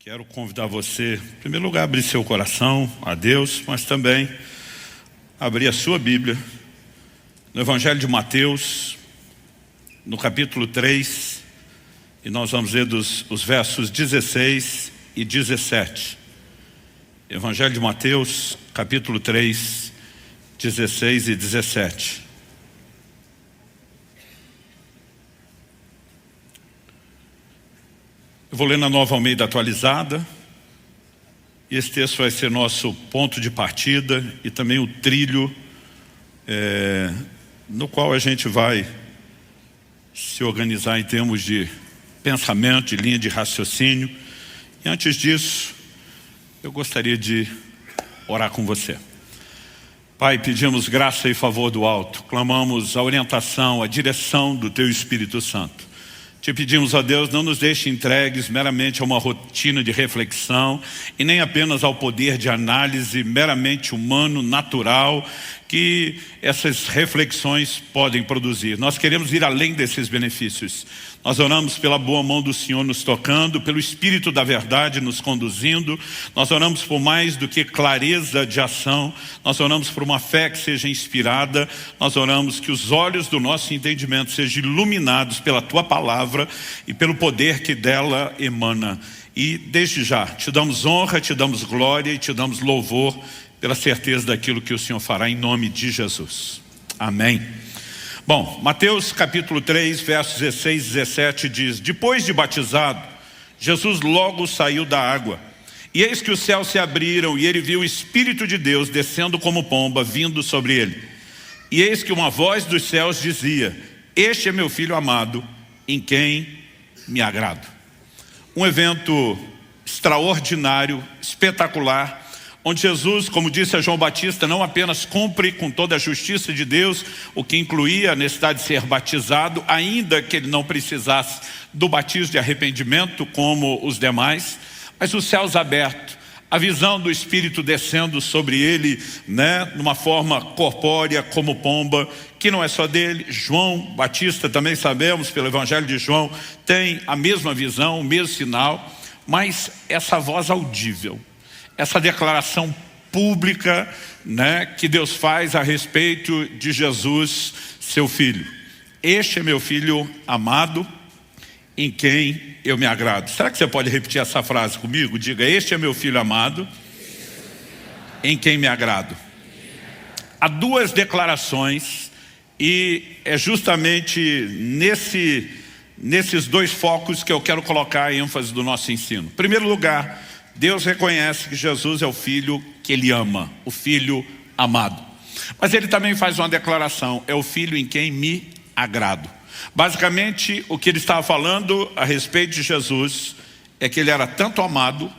Quero convidar você, em primeiro lugar, a abrir seu coração a Deus, mas também abrir a sua Bíblia no Evangelho de Mateus, no capítulo 3, e nós vamos ler os versos 16 e 17. Evangelho de Mateus, capítulo 3, 16 e 17. Eu vou ler na Nova Almeida atualizada, e esse texto vai ser nosso ponto de partida e também o trilho no qual a gente vai se organizar em termos de pensamento, de linha de raciocínio. E antes disso, eu gostaria de orar com você. Pai, pedimos graça e favor do alto, clamamos a orientação, a direção do Teu Espírito Santo. Te pedimos, ó Deus, não nos deixe entregues meramente a uma rotina de reflexão e nem apenas ao poder de análise meramente humano, natural, que essas reflexões podem produzir. Nós queremos ir além desses benefícios. Nós oramos pela boa mão do Senhor nos tocando, pelo Espírito da verdade nos conduzindo. Nós oramos por mais do que clareza de ação. Nós oramos por uma fé que seja inspirada. Nós oramos que os olhos do nosso entendimento sejam iluminados pela Tua palavra e pelo poder que dela emana. E desde já, Te damos honra, Te damos glória e Te damos louvor pela certeza daquilo que o Senhor fará em nome de Jesus. Amém. Bom, Mateus capítulo 3, versos 16 e 17 diz: depois de batizado, Jesus logo saiu da água. E eis que os céus se abriram e ele viu o Espírito de Deus descendo como pomba, vindo sobre ele. E eis que uma voz dos céus dizia: este é meu filho amado, em quem me agrado. Um evento extraordinário, espetacular, onde Jesus, como disse a João Batista, não apenas cumpre com toda a justiça de Deus, o que incluía a necessidade de ser batizado, ainda que ele não precisasse do batismo de arrependimento como os demais, mas os céus abertos, a visão do Espírito descendo sobre ele, numa forma corpórea como pomba, que não é só dele. João Batista, também sabemos pelo Evangelho de João, tem a mesma visão, o mesmo sinal, mas essa voz audível, essa declaração pública, que Deus faz a respeito de Jesus, seu Filho. Este é meu Filho amado, em quem eu me agrado. Será que você pode repetir essa frase comigo? Diga: este é meu Filho amado, em quem me agrado. Há duas declarações, e é justamente nesses dois focos que eu quero colocar a ênfase do nosso ensino. Em primeiro lugar, Deus reconhece que Jesus é o Filho que Ele ama, o Filho amado. Mas Ele também faz uma declaração: é o Filho em quem me agrado. Basicamente, o que Ele estava falando a respeito de Jesus é que Ele era tanto amado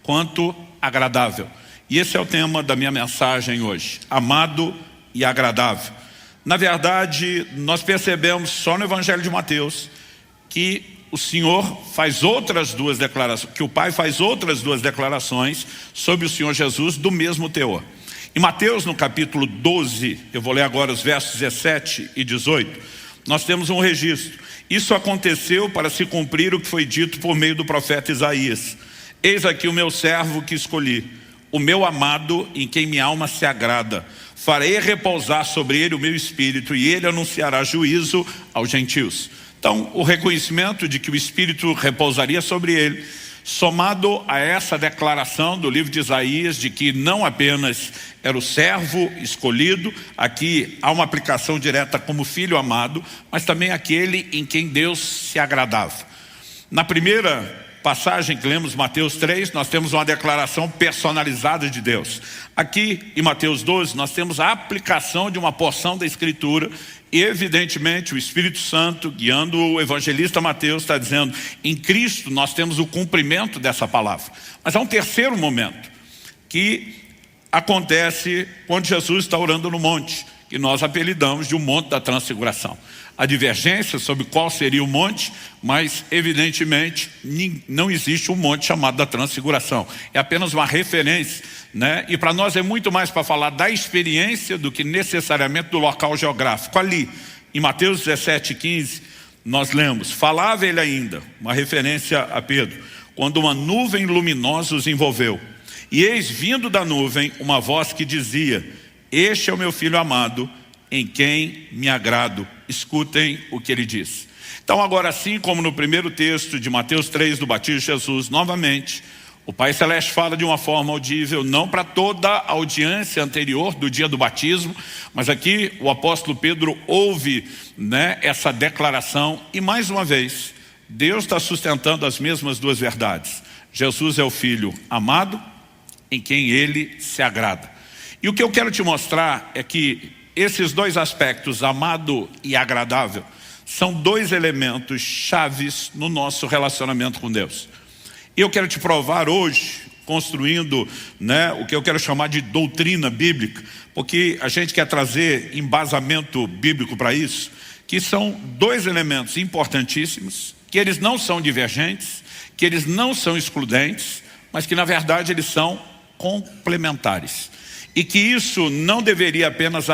quanto agradável. E esse é o tema da minha mensagem hoje: amado e agradável. Na verdade, nós percebemos só no Evangelho de Mateus que o Senhor faz outras duas declarações, que o Pai faz outras duas declarações sobre o Senhor Jesus do mesmo teor. Em Mateus, no capítulo 12, eu vou ler agora os versos 17 e 18, nós temos um registro. Isso aconteceu para se cumprir o que foi dito por meio do profeta Isaías: eis aqui o meu servo que escolhi, o meu amado, em quem minha alma se agrada. Farei repousar sobre ele o meu espírito, e ele anunciará juízo aos gentios. Então, o reconhecimento de que o Espírito repousaria sobre ele, somado a essa declaração do livro de Isaías, de que não apenas era o servo escolhido, aqui há uma aplicação direta como filho amado, mas também aquele em quem Deus se agradava. Na primeira passagem que lemos, Mateus 3, nós temos uma declaração personalizada de Deus. Aqui em Mateus 12, nós temos a aplicação de uma porção da Escritura. E evidentemente o Espírito Santo, guiando o evangelista Mateus, está dizendo: em Cristo nós temos o cumprimento dessa palavra. Mas há um terceiro momento que acontece quando Jesus está orando no monte, que nós apelidamos de um monte da transfiguração. Há divergência sobre qual seria o monte, mas evidentemente não existe um monte chamado da transfiguração. É apenas uma referência, E para nós é muito mais para falar da experiência do que necessariamente do local geográfico. Ali, em Mateus 17:15, nós lemos: falava ele ainda, uma referência a Pedro, quando uma nuvem luminosa os envolveu. E eis vindo da nuvem uma voz que dizia: este é o meu filho amado, em quem me agrado. Escutem o que ele diz. Então agora, assim como no primeiro texto de Mateus 3, do batismo de Jesus, novamente, o Pai Celeste fala de uma forma audível, não para toda a audiência anterior do dia do batismo, mas aqui o apóstolo Pedro ouve, essa declaração, e mais uma vez, Deus está sustentando as mesmas duas verdades. Jesus é o Filho amado, em quem Ele se agrada. E o que eu quero te mostrar é que esses dois aspectos, amado e agradável, são dois elementos chaves no nosso relacionamento com Deus. E eu quero te provar hoje, construindo o que eu quero chamar de doutrina bíblica, porque a gente quer trazer embasamento bíblico para isso, que são dois elementos importantíssimos, que eles não são divergentes, que eles não são excludentes, mas que na verdade eles são complementares. E que isso não deveria apenas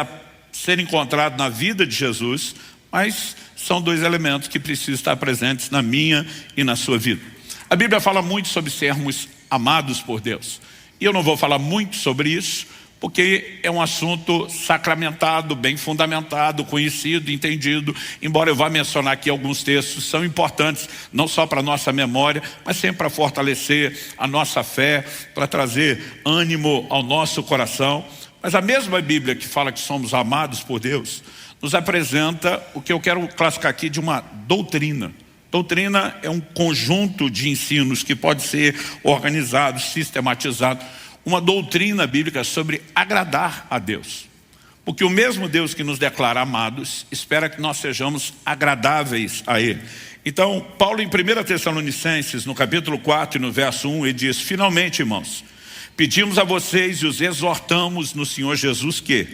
ser encontrado na vida de Jesus, mas são dois elementos que precisam estar presentes na minha e na sua vida. A Bíblia fala muito sobre sermos amados por Deus. E eu não vou falar muito sobre isso, porque é um assunto sacramentado, bem fundamentado, conhecido, entendido. Embora eu vá mencionar aqui alguns textos, são importantes, não só para a nossa memória, mas sempre para fortalecer a nossa fé, para trazer ânimo ao nosso coração. Mas a mesma Bíblia que fala que somos amados por Deus, nos apresenta o que eu quero classificar aqui de uma doutrina. Doutrina é um conjunto de ensinos que pode ser organizado, sistematizado. Uma doutrina bíblica sobre agradar a Deus. Porque o mesmo Deus que nos declara amados, espera que nós sejamos agradáveis a Ele. Então, Paulo em 1 Tessalonicenses, no capítulo 4 e no verso 1, ele diz: finalmente, irmãos, pedimos a vocês e os exortamos no Senhor Jesus que,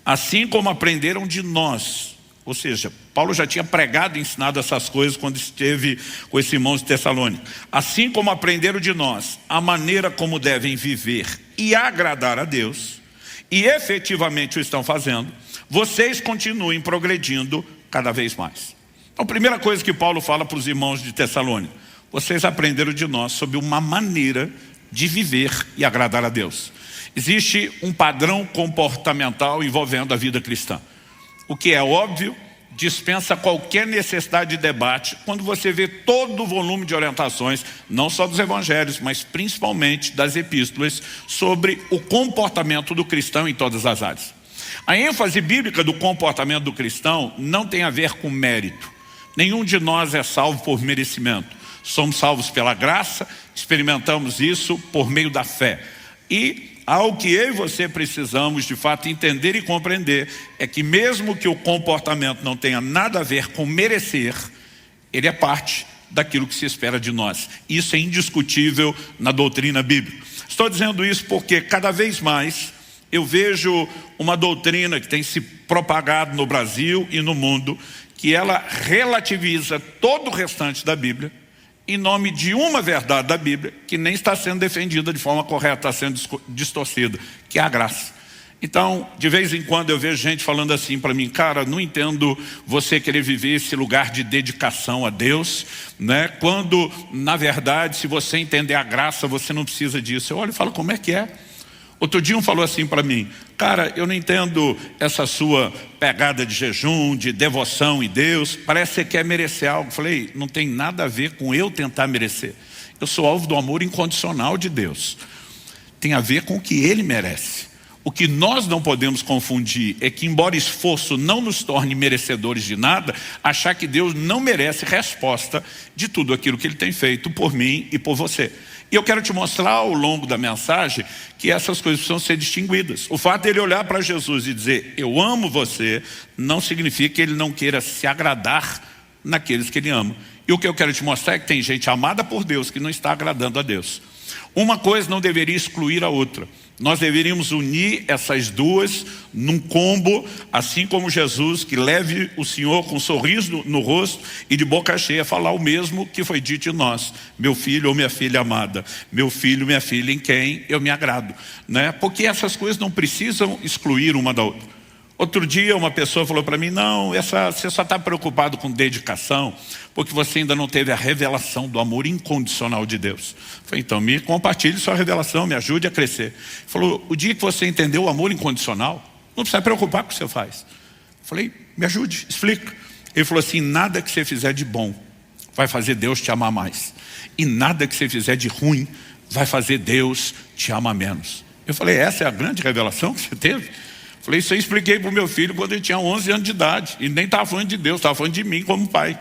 assim como aprenderam de nós, ou seja, Paulo já tinha pregado e ensinado essas coisas quando esteve com esses irmãos de Tessalônica. Assim como aprenderam de nós a maneira como devem viver e agradar a Deus, e efetivamente o estão fazendo, vocês continuem progredindo cada vez mais. Então, a primeira coisa que Paulo fala para os irmãos de Tessalônica: vocês aprenderam de nós sobre uma maneira de viver e agradar a Deus. Existe um padrão comportamental envolvendo a vida cristã. O que é óbvio, dispensa qualquer necessidade de debate quando você vê todo o volume de orientações, não só dos evangelhos, mas principalmente das epístolas, sobre o comportamento do cristão em todas as áreas. A ênfase bíblica do comportamento do cristão não tem a ver com mérito. Nenhum de nós é salvo por merecimento. Somos salvos pela graça, experimentamos isso por meio da fé. E ao que eu e você precisamos de fato entender e compreender é que mesmo que o comportamento não tenha nada a ver com merecer, ele é parte daquilo que se espera de nós. Isso é indiscutível na doutrina bíblica. Estou dizendo isso porque cada vez mais eu vejo uma doutrina que tem se propagado no Brasil e no mundo, que ela relativiza todo o restante da Bíblia em nome de uma verdade da Bíblia que nem está sendo defendida de forma correta, está sendo distorcida, que é a graça. Então, de vez em quando eu vejo gente falando assim para mim: cara, não entendo você querer viver esse lugar de dedicação a Deus, quando, na verdade, se você entender a graça, você não precisa disso. Eu olho e falo: como é que é? Outro dia um falou assim para mim: cara, eu não entendo essa sua pegada de jejum, de devoção em Deus, parece que você quer merecer algo. Eu falei: não tem nada a ver com eu tentar merecer. Eu sou alvo do amor incondicional de Deus. Tem a ver com o que Ele merece. O que nós não podemos confundir é que, embora esforço não nos torne merecedores de nada, achar que Deus não merece resposta de tudo aquilo que Ele tem feito por mim e por você. E eu quero te mostrar ao longo da mensagem que essas coisas precisam ser distinguidas. O fato dele olhar para Jesus e dizer: eu amo você, não significa que ele não queira se agradar naqueles que ele ama. E o que eu quero te mostrar é que tem gente amada por Deus que não está agradando a Deus. Uma coisa não deveria excluir a outra. Nós deveríamos unir essas duas num combo, assim como Jesus, que leve o Senhor com um sorriso no rosto e de boca cheia falar o mesmo que foi dito de nós: meu filho ou minha filha amada, meu filho, minha filha em quem eu me agrado. Porque essas coisas não precisam excluir uma da outra. Outro dia uma pessoa falou para mim, não, você só está preocupado com dedicação, porque você ainda não teve a revelação do amor incondicional de Deus. Eu falei, então me compartilhe sua revelação, me ajude a crescer. Ele falou, o dia que você entendeu o amor incondicional, não precisa preocupar com o que você faz. Eu falei, me ajude, explica. Ele falou assim, nada que você fizer de bom vai fazer Deus te amar mais. E nada que você fizer de ruim vai fazer Deus te amar menos. Eu falei, essa é a grande revelação que você teve? Falei, isso eu expliquei para o meu filho quando ele tinha 11 anos de idade. E nem estava falando de Deus, estava falando de mim como pai.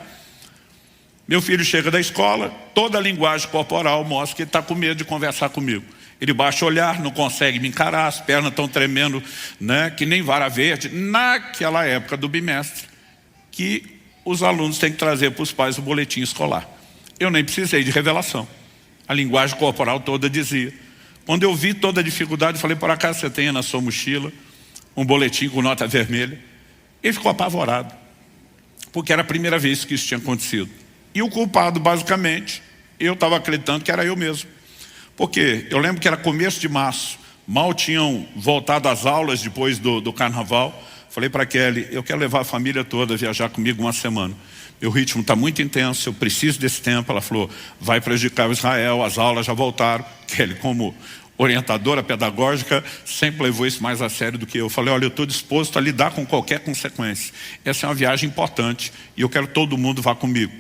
Meu filho chega da escola, toda a linguagem corporal mostra que ele está com medo de conversar comigo. Ele baixa o olhar, não consegue me encarar, as pernas estão tremendo, né, que nem vara verde. Naquela época do bimestre, que os alunos têm que trazer para os pais o boletim escolar. Eu nem precisei de revelação. A linguagem corporal toda dizia. Quando eu vi toda a dificuldade, eu falei, por acaso você tem na sua mochila um boletim com nota vermelha? Ele ficou apavorado, porque era a primeira vez que isso tinha acontecido. E o culpado, basicamente, eu estava acreditando que era eu mesmo. Porque eu lembro que era começo de março, mal tinham voltado às aulas depois do carnaval. Falei para a Kelly, eu quero levar a família toda a viajar comigo uma semana. Meu ritmo está muito intenso, eu preciso desse tempo. Ela falou, vai prejudicar o Israel, as aulas já voltaram. Kelly, como orientadora pedagógica, sempre levou isso mais a sério do que eu. Falei, olha, eu estou disposto a lidar com qualquer consequência. Essa é uma viagem importante e eu quero que todo mundo vá comigo,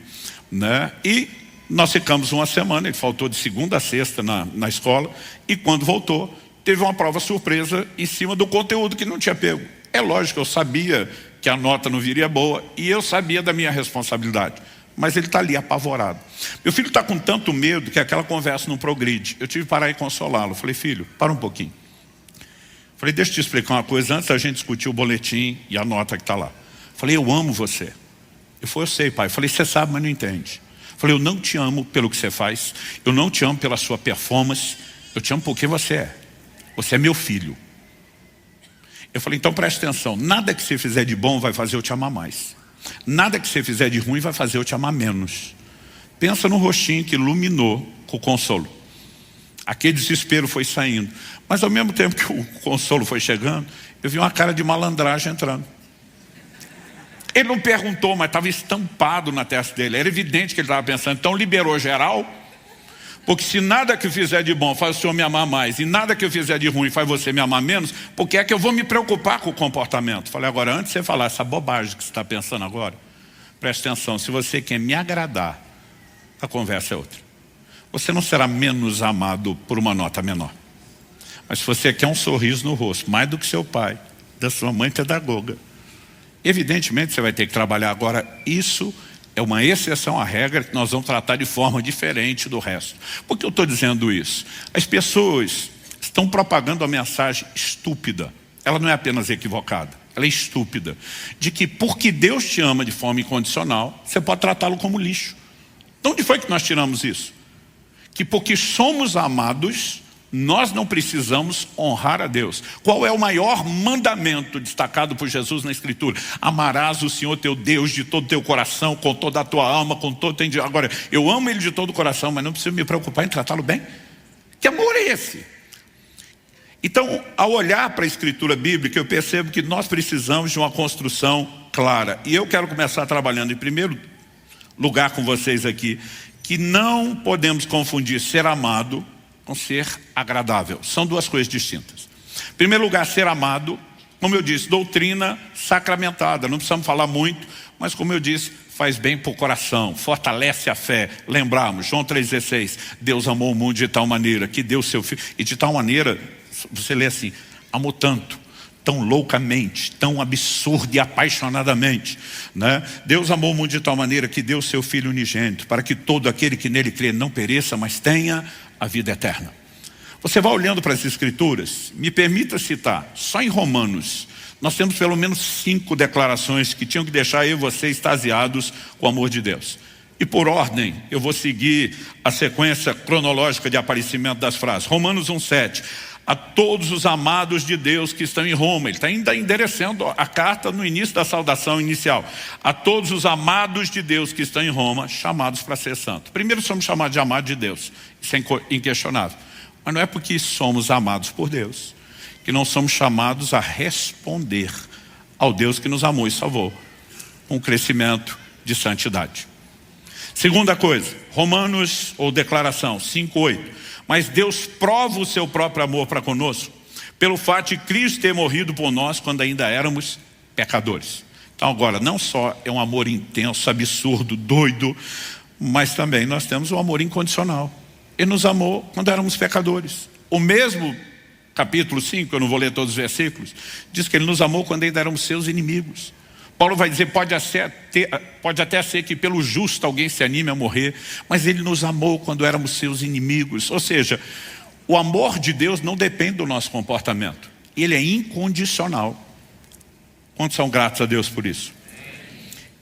né? E nós ficamos uma semana, ele faltou de segunda a sexta na escola, e quando voltou, teve uma prova surpresa em cima do conteúdo que não tinha pego. É lógico, eu sabia que a nota não viria boa e eu sabia da minha responsabilidade. Mas ele está ali apavorado. Meu filho está com tanto medo que aquela conversa não progride. Eu tive que parar e consolá-lo. Falei, filho, para um pouquinho. Falei, deixa eu te explicar uma coisa antes da gente discutir o boletim e a nota que está lá. Falei, eu amo você. Ele falou, eu sei, pai. Falei, você sabe, mas não entende. Falei, eu não te amo pelo que você faz. Eu não te amo pela sua performance. Eu te amo porque você é. Você é meu filho. Eu falei, então preste atenção. Nada que você fizer de bom vai fazer eu te amar mais. Nada que você fizer de ruim vai fazer eu te amar menos. Pensa no rostinho que iluminou com o consolo. Aquele desespero foi saindo. Mas ao mesmo tempo que o consolo foi chegando, eu vi uma cara de malandragem entrando. Ele não perguntou, mas estava estampado na testa dele. Era evidente que ele estava pensando, então liberou geral. Porque se nada que eu fizer de bom faz o senhor me amar mais, e nada que eu fizer de ruim faz você me amar menos, por que é que eu vou me preocupar com o comportamento? Falei, agora, antes de você falar essa bobagem que você está pensando agora, preste atenção, se você quer me agradar, a conversa é outra. Você não será menos amado por uma nota menor. Mas se você quer um sorriso no rosto, mais do que seu pai, da sua mãe pedagoga, evidentemente você vai ter que trabalhar. Agora, isso é uma exceção à regra que nós vamos tratar de forma diferente do resto. Por que eu estou dizendo isso? As pessoas estão propagando a mensagem estúpida. Ela não é apenas equivocada, ela é estúpida. De que porque Deus te ama de forma incondicional, você pode tratá-lo como lixo. De onde foi que nós tiramos isso? Que porque somos amados, nós não precisamos honrar a Deus. Qual é o maior mandamento destacado por Jesus na Escritura? Amarás o Senhor teu Deus de todo o teu coração, com toda a tua alma, com todo o teu entendimento. Agora, eu amo Ele de todo o coração, mas não preciso me preocupar em tratá-lo bem? Que amor é esse? Então, ao olhar para a Escritura bíblica, eu percebo que nós precisamos de uma construção clara. E eu quero começar trabalhando, em primeiro lugar com vocês aqui, que não podemos confundir ser amado com ser agradável. São duas coisas distintas. Em primeiro lugar, ser amado, como eu disse, doutrina sacramentada. Não precisamos falar muito, mas como eu disse, faz bem para o coração, fortalece a fé. Lembramos, João 3,16, Deus amou o mundo de tal maneira que deu seu Filho. E de tal maneira, você lê assim, amou tanto, tão loucamente, tão absurdo e apaixonadamente, né? Deus amou o mundo de tal maneira que deu seu Filho unigênito, para que todo aquele que nele crê não pereça, mas tenha a vida eterna. Você vai olhando para as Escrituras, me permita citar, só em Romanos, nós temos pelo menos 5 declarações que tinham que deixar eu e você extasiados com o amor de Deus. E por ordem, eu vou seguir a sequência cronológica de aparecimento das frases. Romanos 1,7, a todos os amados de Deus que estão em Roma. Ele está ainda endereçando a carta no início da saudação inicial. A todos os amados de Deus que estão em Roma, chamados para ser santos. Primeiro somos chamados de amados de Deus, isso é inquestionável. Mas não é porque somos amados por Deus que não somos chamados a responder ao Deus que nos amou e salvou, um crescimento de santidade. Segunda coisa, Romanos, ou declaração 5:8. Mas Deus prova o seu próprio amor para conosco, pelo fato de Cristo ter morrido por nós quando ainda éramos pecadores. Então agora, não só é um amor intenso, absurdo, doido, mas também nós temos um amor incondicional. Ele nos amou quando éramos pecadores. O mesmo capítulo 5, eu não vou ler todos os versículos, diz que Ele nos amou quando ainda éramos seus inimigos. Paulo vai dizer, pode até ser que pelo justo alguém se anime a morrer, mas Ele nos amou quando éramos seus inimigos. Ou seja, o amor de Deus não depende do nosso comportamento. Ele é incondicional. Quantos são gratos a Deus por isso?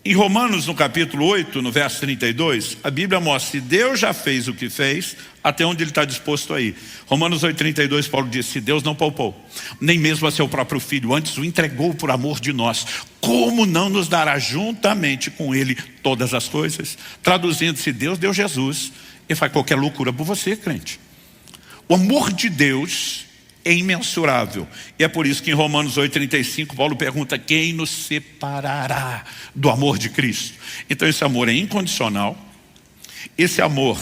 Em Romanos, no capítulo 8, no verso 32, a Bíblia mostra que Deus já fez o que fez, até onde Ele está disposto a ir. Romanos 8:32, Paulo diz, se Deus não poupou, nem mesmo a seu próprio Filho, antes o entregou por amor de nós, como não nos dará juntamente com Ele todas as coisas? Traduzindo, se Deus deu Jesus, Ele faz qualquer loucura por você, crente. O amor de Deus é imensurável. E é por isso que em Romanos 8:35, Paulo pergunta, quem nos separará do amor de Cristo? Então esse amor é incondicional, esse amor,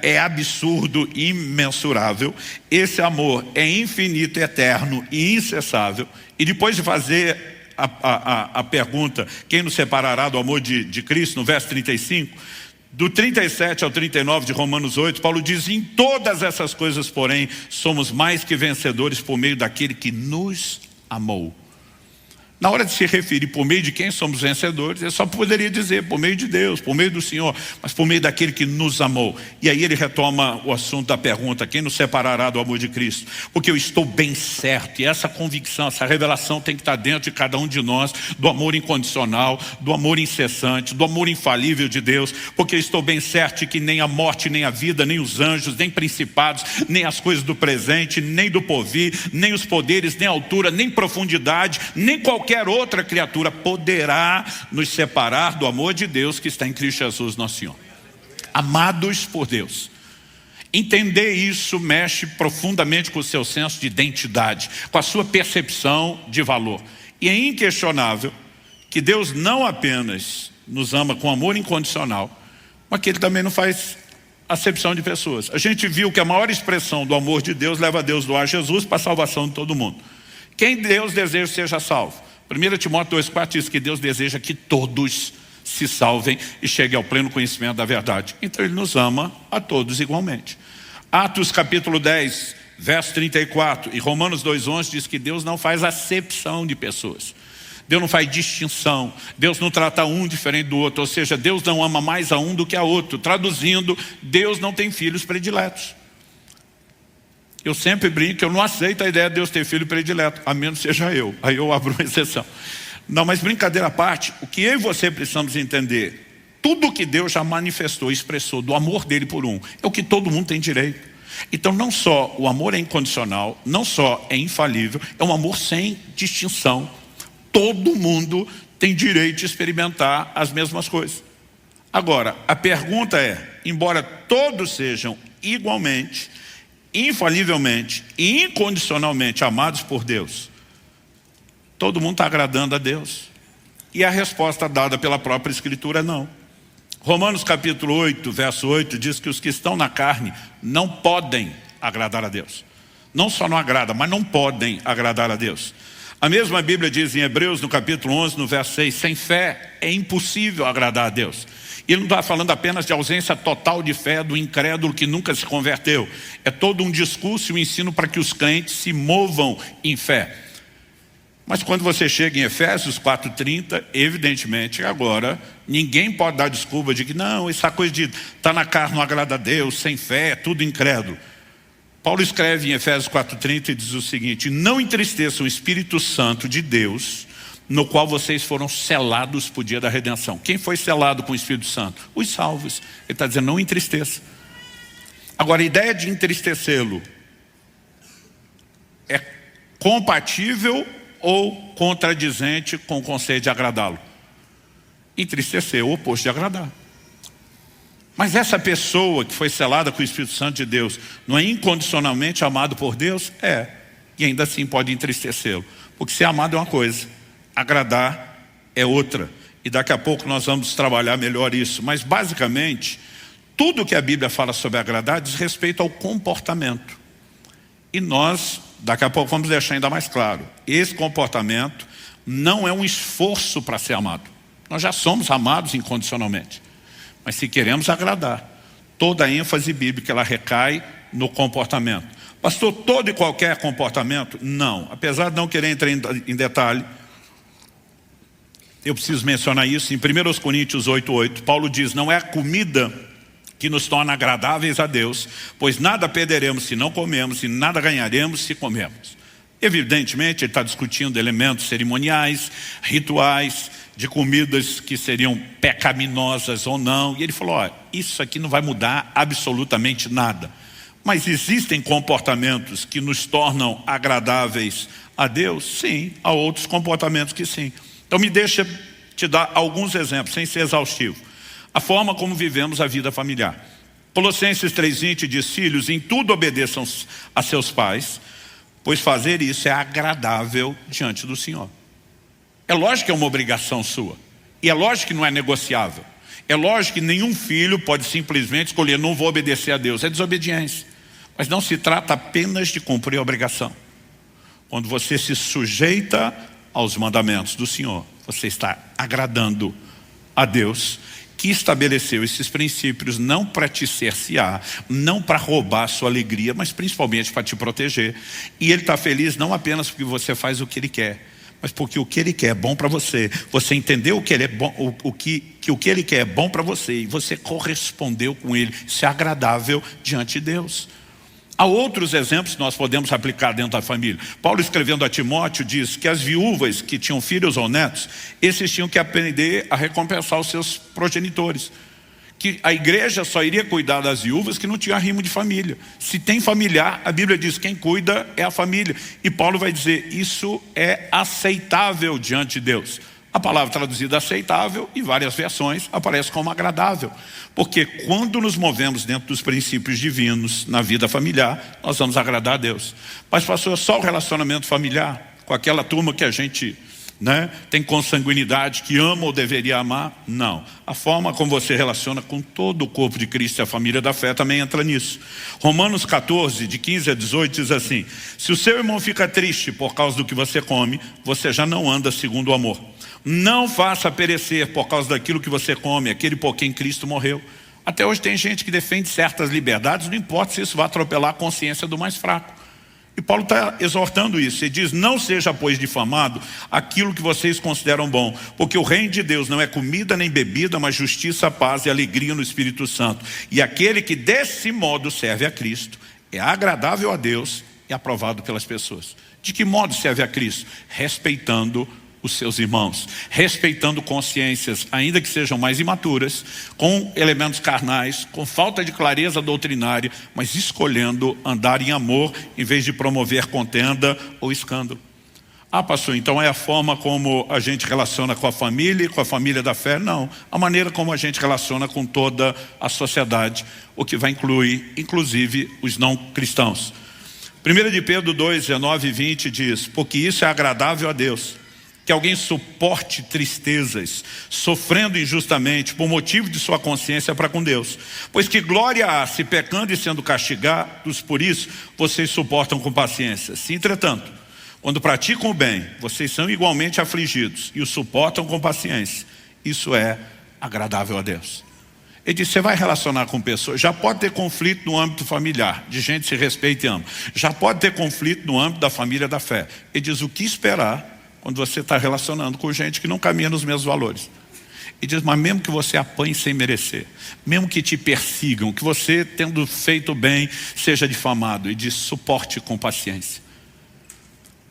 é absurdo, imensurável, esse amor é infinito, eterno e incessável. E depois de fazer a pergunta, quem nos separará do amor de Cristo, no verso 35, do 37 ao 39 de Romanos 8, Paulo diz, em todas essas coisas, porém, somos mais que vencedores por meio daquele que nos amou. Na hora de se referir por meio de quem somos vencedores, ele só poderia dizer por meio de Deus, por meio do Senhor, mas por meio daquele que nos amou. E aí ele retoma o assunto da pergunta, quem nos separará do amor de Cristo? Porque eu estou bem certo, e essa convicção, essa revelação tem que estar dentro de cada um de nós, do amor incondicional, do amor incessante, do amor infalível de Deus, porque eu estou bem certo de que nem a morte, nem a vida, nem os anjos, nem principados, nem as coisas do presente, nem do porvir, nem os poderes, nem a altura, nem profundidade, nem qualquer outra criatura poderá nos separar do amor de Deus que está em Cristo Jesus nosso Senhor. Amados por Deus. Entender isso mexe profundamente com o seu senso de identidade, com a sua percepção de valor. E é inquestionável que Deus não apenas nos ama com amor incondicional, mas que Ele também não faz acepção de pessoas. A gente viu que a maior expressão do amor de Deus leva a Deus doar Jesus para a salvação de todo mundo. Quem Deus deseja seja salvo? 1 Timóteo 2,4 diz que Deus deseja que todos se salvem e cheguem ao pleno conhecimento da verdade. Então Ele nos ama a todos igualmente. Atos capítulo 10, verso 34 e Romanos 2,11 diz que Deus não faz acepção de pessoas. Deus não faz distinção. Deus não trata um diferente do outro. Ou seja, Deus não ama mais a um do que a outro. Traduzindo, Deus não tem filhos prediletos. Eu sempre brinco que eu não aceito a ideia de Deus ter filho predileto, a menos seja eu. Aí eu abro uma exceção. Não, mas brincadeira à parte, o que eu e você precisamos entender, tudo que Deus já manifestou, expressou do amor dele por um, é o que todo mundo tem direito. Então não só o amor é incondicional, não só é infalível, é um amor sem distinção. Todo mundo tem direito de experimentar as mesmas coisas. Agora, a pergunta é, embora todos sejam igualmente, infalivelmente e incondicionalmente amados por Deus, todo mundo está agradando a Deus? E a resposta dada pela própria Escritura é não. Romanos capítulo 8, verso 8 diz que os que estão na carne não podem agradar a Deus. Não só não agrada, mas não podem agradar a Deus. A mesma Bíblia diz em Hebreus no capítulo 11, no verso 6, sem fé é impossível agradar a Deus. Ele não está falando apenas de ausência total de fé do incrédulo que nunca se converteu. É todo um discurso e um ensino para que os crentes se movam em fé. Mas quando você chega em Efésios 4:30, evidentemente agora ninguém pode dar desculpa de que não, essa coisa de estar na carne não agrada a Deus, sem fé, é tudo incrédulo. Paulo escreve em Efésios 4:30 e diz o seguinte, não entristeçam o Espírito Santo de Deus, no qual vocês foram selados para o dia da redenção. Quem foi selado com o Espírito Santo? Os salvos. Ele está dizendo, não entristeça. Agora, a ideia de entristecê-lo é compatível ou contradizente com o conceito de agradá-lo? Entristecer é o oposto de agradar. Mas essa pessoa que foi selada com o Espírito Santo de Deus, não é incondicionalmente amado por Deus? É. E ainda assim pode entristecê-lo. Porque ser amado é uma coisa, agradar é outra. E daqui a pouco nós vamos trabalhar melhor isso. Mas basicamente, tudo que a Bíblia fala sobre agradar diz respeito ao comportamento. E nós, daqui a pouco vamos deixar ainda mais claro, esse comportamento não é um esforço para ser amado. Nós já somos amados incondicionalmente. Mas se queremos agradar, toda a ênfase bíblica ela recai no comportamento. Pastor, todo e qualquer comportamento? Não. Apesar de não querer entrar em detalhe, eu preciso mencionar isso. Em 1 Coríntios 8:8, Paulo diz, não é a comida que nos torna agradáveis a Deus, pois nada perderemos se não comemos e nada ganharemos se comemos. Evidentemente, ele está discutindo elementos cerimoniais, rituais, de comidas que seriam pecaminosas ou não. E ele falou, ó, isso aqui não vai mudar absolutamente nada. Mas existem comportamentos que nos tornam agradáveis a Deus? Sim, há outros comportamentos que sim. Então me deixa te dar alguns exemplos, sem ser exaustivo. A forma como vivemos a vida familiar. Colossenses 3:20 diz, filhos, em tudo obedeçam a seus pais, pois fazer isso é agradável diante do Senhor. É lógico que é uma obrigação sua. E é lógico que não é negociável. É lógico que nenhum filho pode simplesmente escolher, não vou obedecer a Deus. É desobediência. Mas não se trata apenas de cumprir a obrigação. Quando você se sujeita aos mandamentos do Senhor, você está agradando a Deus, que estabeleceu esses princípios não para te cercear, não para roubar a sua alegria, mas principalmente para te proteger. E Ele está feliz não apenas porque você faz o que Ele quer, mas porque o que Ele quer é bom para você. Você entendeu o que Ele é bom, o que Ele quer é bom para você, e você correspondeu com Ele. Isso é agradável diante de Deus. Há outros exemplos que nós podemos aplicar dentro da família. Paulo, escrevendo a Timóteo, diz que as viúvas que tinham filhos ou netos, esses tinham que aprender a recompensar os seus progenitores. Que a igreja só iria cuidar das viúvas que não tinham arrimo de família. Se tem familiar, a Bíblia diz que quem cuida é a família. E Paulo vai dizer, isso é aceitável diante de Deus. A palavra traduzida aceitável, em várias versões, aparece como agradável. Porque quando nos movemos dentro dos princípios divinos na vida familiar, nós vamos agradar a Deus. Mas pastor, só o relacionamento familiar, com aquela turma que a gente tem consanguinidade, que ama ou deveria amar? Não. A forma como você relaciona com todo o corpo de Cristo e a família da fé também entra nisso. Romanos 14, de 15 a 18, diz assim, se o seu irmão fica triste por causa do que você come, você já não anda segundo o amor. Não faça perecer por causa daquilo que você come, aquele por quem Cristo morreu. Até hoje tem gente que defende certas liberdades, não importa se isso vai atropelar a consciência do mais fraco. E Paulo está exortando isso. Ele diz, não seja, pois, difamado aquilo que vocês consideram bom, porque o reino de Deus não é comida nem bebida, mas justiça, paz e alegria no Espírito Santo. E aquele que desse modo serve a Cristo é agradável a Deus e aprovado pelas pessoas. De que modo serve a Cristo? Respeitando os seus irmãos, respeitando consciências, ainda que sejam mais imaturas, com elementos carnais, com falta de clareza doutrinária, mas escolhendo andar em amor, em vez de promover contenda ou escândalo. Ah, pastor, então é a forma como a gente relaciona com a família e com a família da fé? Não, a maneira como a gente relaciona com toda a sociedade, o que vai incluir, inclusive, os não cristãos. 1 de Pedro 2, 19 e 20 diz, porque isso é agradável a Deus, que alguém suporte tristezas, sofrendo injustamente, por motivo de sua consciência para com Deus. Pois que glória há, se pecando e sendo castigados por isso, vocês suportam com paciência. Se, entretanto, quando praticam o bem, vocês são igualmente afligidos e o suportam com paciência, isso é agradável a Deus. Ele diz, você vai relacionar com pessoas, já pode ter conflito no âmbito familiar, de gente que se respeita e ama. Já pode ter conflito no âmbito da família da fé. Ele diz, o que esperar quando você está relacionando com gente que não caminha nos mesmos valores? E diz, mas mesmo que você apanhe sem merecer, mesmo que te persigam, que você, tendo feito bem, seja difamado, e diz, suporte com paciência.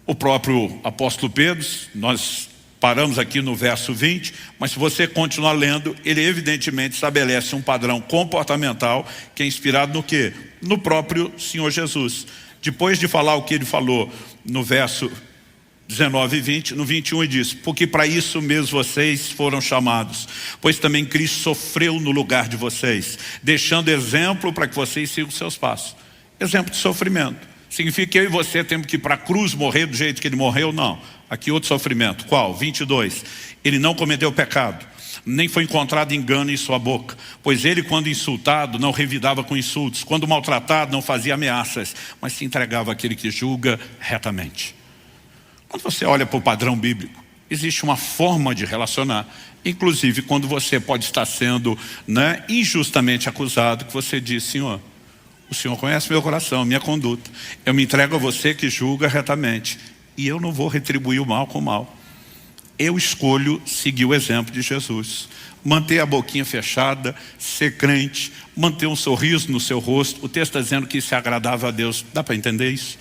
O próprio apóstolo Pedro, nós paramos aqui no verso 20, mas se você continuar lendo, ele evidentemente estabelece um padrão comportamental que é inspirado no quê? No próprio Senhor Jesus. Depois de falar o que ele falou no verso 19 e 20, no 21 ele diz, porque para isso mesmo vocês foram chamados, pois também Cristo sofreu no lugar de vocês, deixando exemplo para que vocês sigam seus passos. Exemplo de sofrimento. Significa que eu e você temos que ir para a cruz morrer do jeito que ele morreu? Não. Aqui outro sofrimento. Qual? 22. Ele não cometeu pecado, nem foi encontrado engano em sua boca. Pois ele, quando insultado, não revidava com insultos. Quando maltratado, não fazia ameaças, mas se entregava àquele que julga retamente. Quando você olha para o padrão bíblico, existe uma forma de relacionar. Inclusive, quando você pode estar sendo injustamente acusado, que você diz: Senhor, o Senhor conhece meu coração, minha conduta. Eu me entrego a você que julga retamente. E eu não vou retribuir o mal com o mal. Eu escolho seguir o exemplo de Jesus. Manter a boquinha fechada, ser crente, manter um sorriso no seu rosto. O texto está dizendo que isso é agradável a Deus. Dá para entender isso?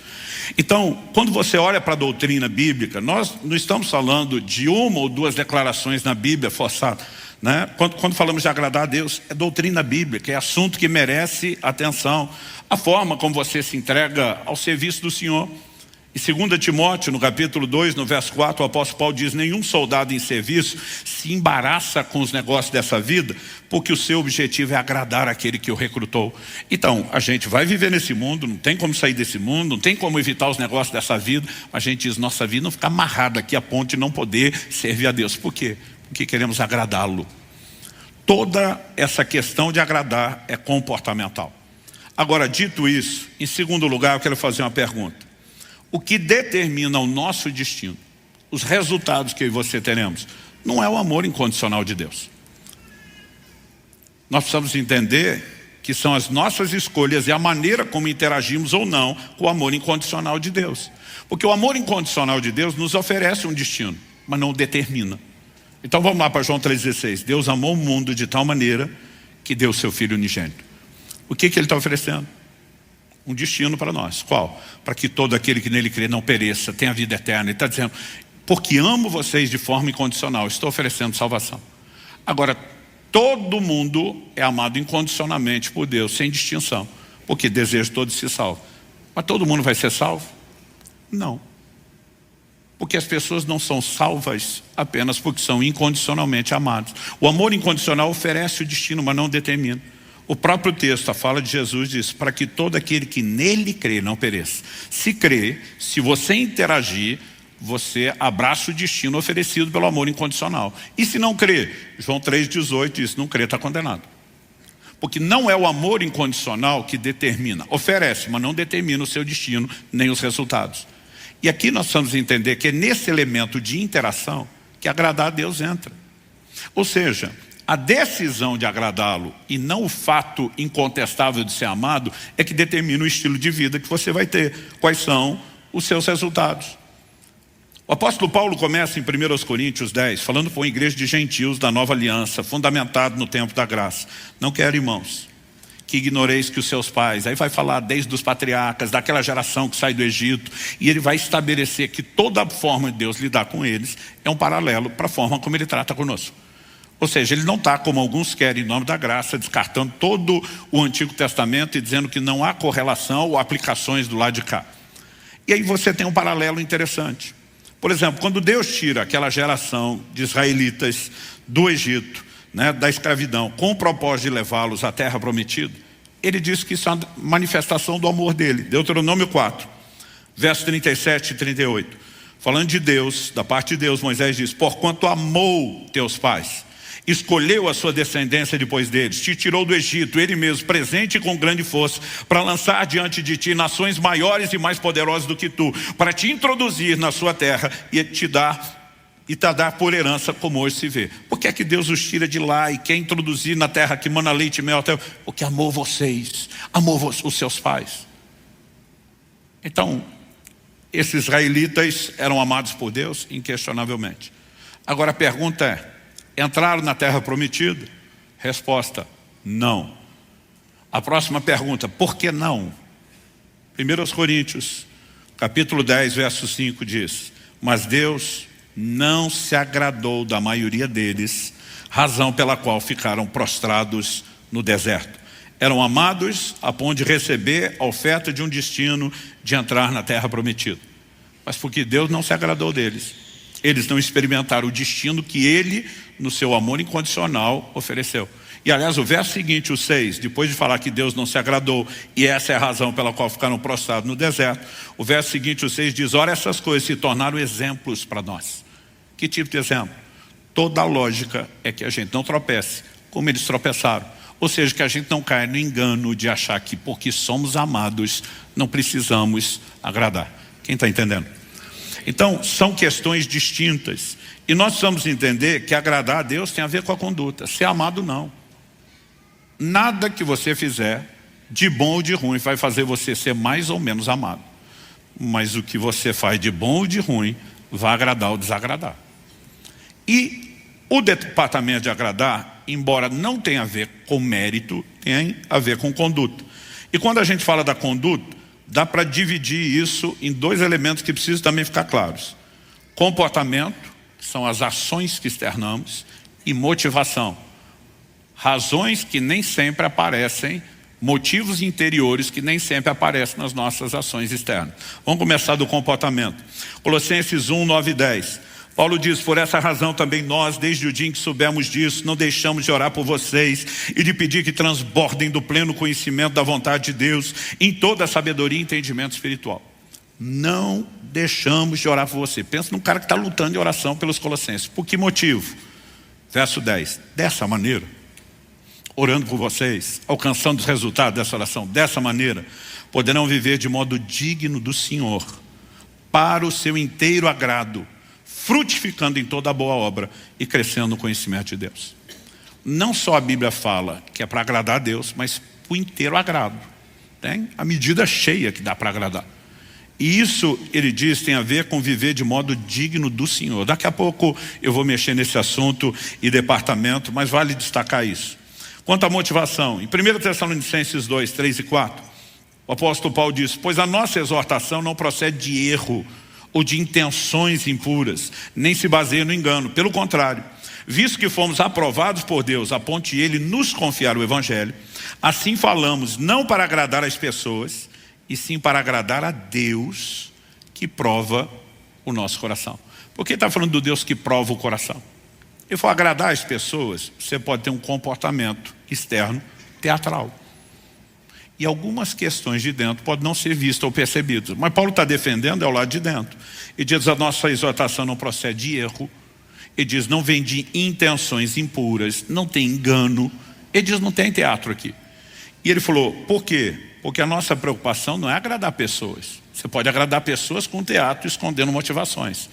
Então, quando você olha para a doutrina bíblica, nós não estamos falando de uma ou duas declarações na Bíblia forçadas. Quando falamos de agradar a Deus, é doutrina bíblica, é assunto que merece atenção. A forma como você se entrega ao serviço do Senhor. Em 2 Timóteo, no capítulo 2, no verso 4, o apóstolo Paulo diz: nenhum soldado em serviço se embaraça com os negócios dessa vida, porque o seu objetivo é agradar aquele que o recrutou. Então, a gente vai viver nesse mundo, não tem como sair desse mundo, não tem como evitar os negócios dessa vida. A gente diz: nossa vida não fica amarrada aqui a ponto de não poder servir a Deus. Por quê? Porque queremos agradá-lo. Toda essa questão de agradar é comportamental. Agora, dito isso, em segundo lugar, eu quero fazer uma pergunta. O que determina o nosso destino, os resultados que eu e você teremos, não é o amor incondicional de Deus. Nós precisamos entender que são as nossas escolhas e a maneira como interagimos ou não com o amor incondicional de Deus. Porque o amor incondicional de Deus nos oferece um destino, mas não o determina. Então vamos lá para João 3,16. Deus amou o mundo de tal maneira que deu o seu Filho unigênito. O que ele está oferecendo? Um destino para nós. Qual? Para que todo aquele que nele crê não pereça, tenha vida eterna. Ele está dizendo: porque amo vocês de forma incondicional, estou oferecendo salvação. Agora, todo mundo é amado incondicionalmente por Deus, sem distinção, porque deseja todos se salvem. Mas todo mundo vai ser salvo? Não. Porque as pessoas não são salvas apenas porque são incondicionalmente amados. O amor incondicional oferece o destino, mas não determina. O próprio texto, a fala de Jesus diz: para que todo aquele que nele crê não pereça. Se crê, se você interagir, você abraça o destino oferecido pelo amor incondicional. E se não crê? João 3,18 diz: não crê, está condenado. Porque não é o amor incondicional que determina, oferece, mas não determina o seu destino, nem os resultados. E aqui nós precisamos entender que é nesse elemento de interação que agradar a Deus entra. Ou seja, a decisão de agradá-lo e não o fato incontestável de ser amado é que determina o estilo de vida que você vai ter. Quais são os seus resultados? O apóstolo Paulo começa em 1 Coríntios 10, falando para uma igreja de gentios da nova aliança, fundamentado no tempo da graça. Não quero, irmãos, que ignoreis que os seus pais, aí vai falar desde os patriarcas, daquela geração que sai do Egito, e ele vai estabelecer que toda a forma de Deus lidar com eles é um paralelo para a forma como ele trata conosco. Ou seja, ele não está, como alguns querem, em nome da graça, descartando todo o Antigo Testamento e dizendo que não há correlação ou aplicações do lado de cá. E aí você tem um paralelo interessante. Por exemplo, quando Deus tira aquela geração de israelitas do Egito, da escravidão, com o propósito de levá-los à terra prometida, ele diz que isso é uma manifestação do amor dele. Deuteronômio 4, versos 37 e 38. Falando de Deus, da parte de Deus, Moisés diz: porquanto amou teus pais, escolheu a sua descendência depois deles, te tirou do Egito, ele mesmo, presente com grande força, para lançar diante de ti nações maiores e mais poderosas do que tu, para te introduzir na sua terra e te dar por herança, como hoje se vê. Por que é que Deus os tira de lá e quer introduzir na terra que mana leite e mel? Porque amou vocês, amou os seus pais. Então, esses israelitas eram amados por Deus, inquestionavelmente. Agora a pergunta é: entraram na terra prometida? Resposta: não. A próxima pergunta: por que não? 1 Coríntios, capítulo 10, verso 5 diz: mas Deus não se agradou da maioria deles, razão pela qual ficaram prostrados no deserto. Eram amados a ponto de receber a oferta de um destino de entrar na terra prometida. Mas porque Deus não se agradou deles, eles não experimentaram o destino que Ele, no seu amor incondicional, ofereceu. E aliás, o verso seguinte, o 6, depois de falar que Deus não se agradou, e essa é a razão pela qual ficaram prostrados no deserto, o verso seguinte, o 6 diz, ora, essas coisas se tornaram exemplos para nós. Que tipo de exemplo? Toda a lógica é que a gente não tropece como eles tropeçaram. Ou seja, que a gente não caia no engano de achar que porque somos amados, não precisamos agradar. Quem está entendendo? Então, são questões distintas. E nós precisamos entender que agradar a Deus tem a ver com a conduta. Ser amado, não. Nada que você fizer, de bom ou de ruim, vai fazer você ser mais ou menos amado. Mas o que você faz de bom ou de ruim, vai agradar ou desagradar. E o departamento de agradar, embora não tenha a ver com mérito, tem a ver com conduta. E quando a gente fala da conduta, dá para dividir isso em dois elementos que precisam também ficar claros. Comportamento, que são as ações que externamos, e motivação. Razões que nem sempre aparecem, motivos interiores que nem sempre aparecem nas nossas ações externas. Vamos começar do comportamento. Colossenses 1, 9 e 10. Paulo diz, por essa razão também nós, desde o dia em que soubemos disso, não deixamos de orar por vocês e de pedir que transbordem do pleno conhecimento da vontade de Deus em toda a sabedoria e entendimento espiritual. Não deixamos de orar por você. Pensa num cara que está lutando em oração pelos colossenses. Por que motivo? Verso 10. Dessa maneira, orando por vocês, alcançando os resultados dessa oração, dessa maneira, poderão viver de modo digno do Senhor, para o seu inteiro agrado, frutificando em toda a boa obra e crescendo no conhecimento de Deus. Não só a Bíblia fala que é para agradar a Deus, mas o inteiro agrado. Tem a medida cheia que dá para agradar. E isso, ele diz, tem a ver com viver de modo digno do Senhor. Daqui a pouco eu vou mexer nesse assunto e departamento, mas vale destacar isso. Quanto à motivação, em 1 Tessalonicenses 2, 3 e 4, o apóstolo Paulo diz, pois a nossa exortação não procede de erro ou de intenções impuras, nem se baseia no engano. Pelo contrário, visto que fomos aprovados por Deus a ponto de Ele nos confiar o Evangelho, assim falamos não para agradar as pessoas, e sim para agradar a Deus que prova o nosso coração. Por que está falando do Deus que prova o coração? E for agradar as pessoas, você pode ter um comportamento externo teatral. E algumas questões de dentro podem não ser vistas ou percebidas. Mas Paulo está defendendo é o lado de dentro. E diz, a nossa exortação não procede de erro. Ele diz, não vem de intenções impuras, não tem engano. Ele diz, não tem teatro aqui. E ele falou, por quê? Porque a nossa preocupação não é agradar pessoas. Você pode agradar pessoas com teatro, escondendo motivações.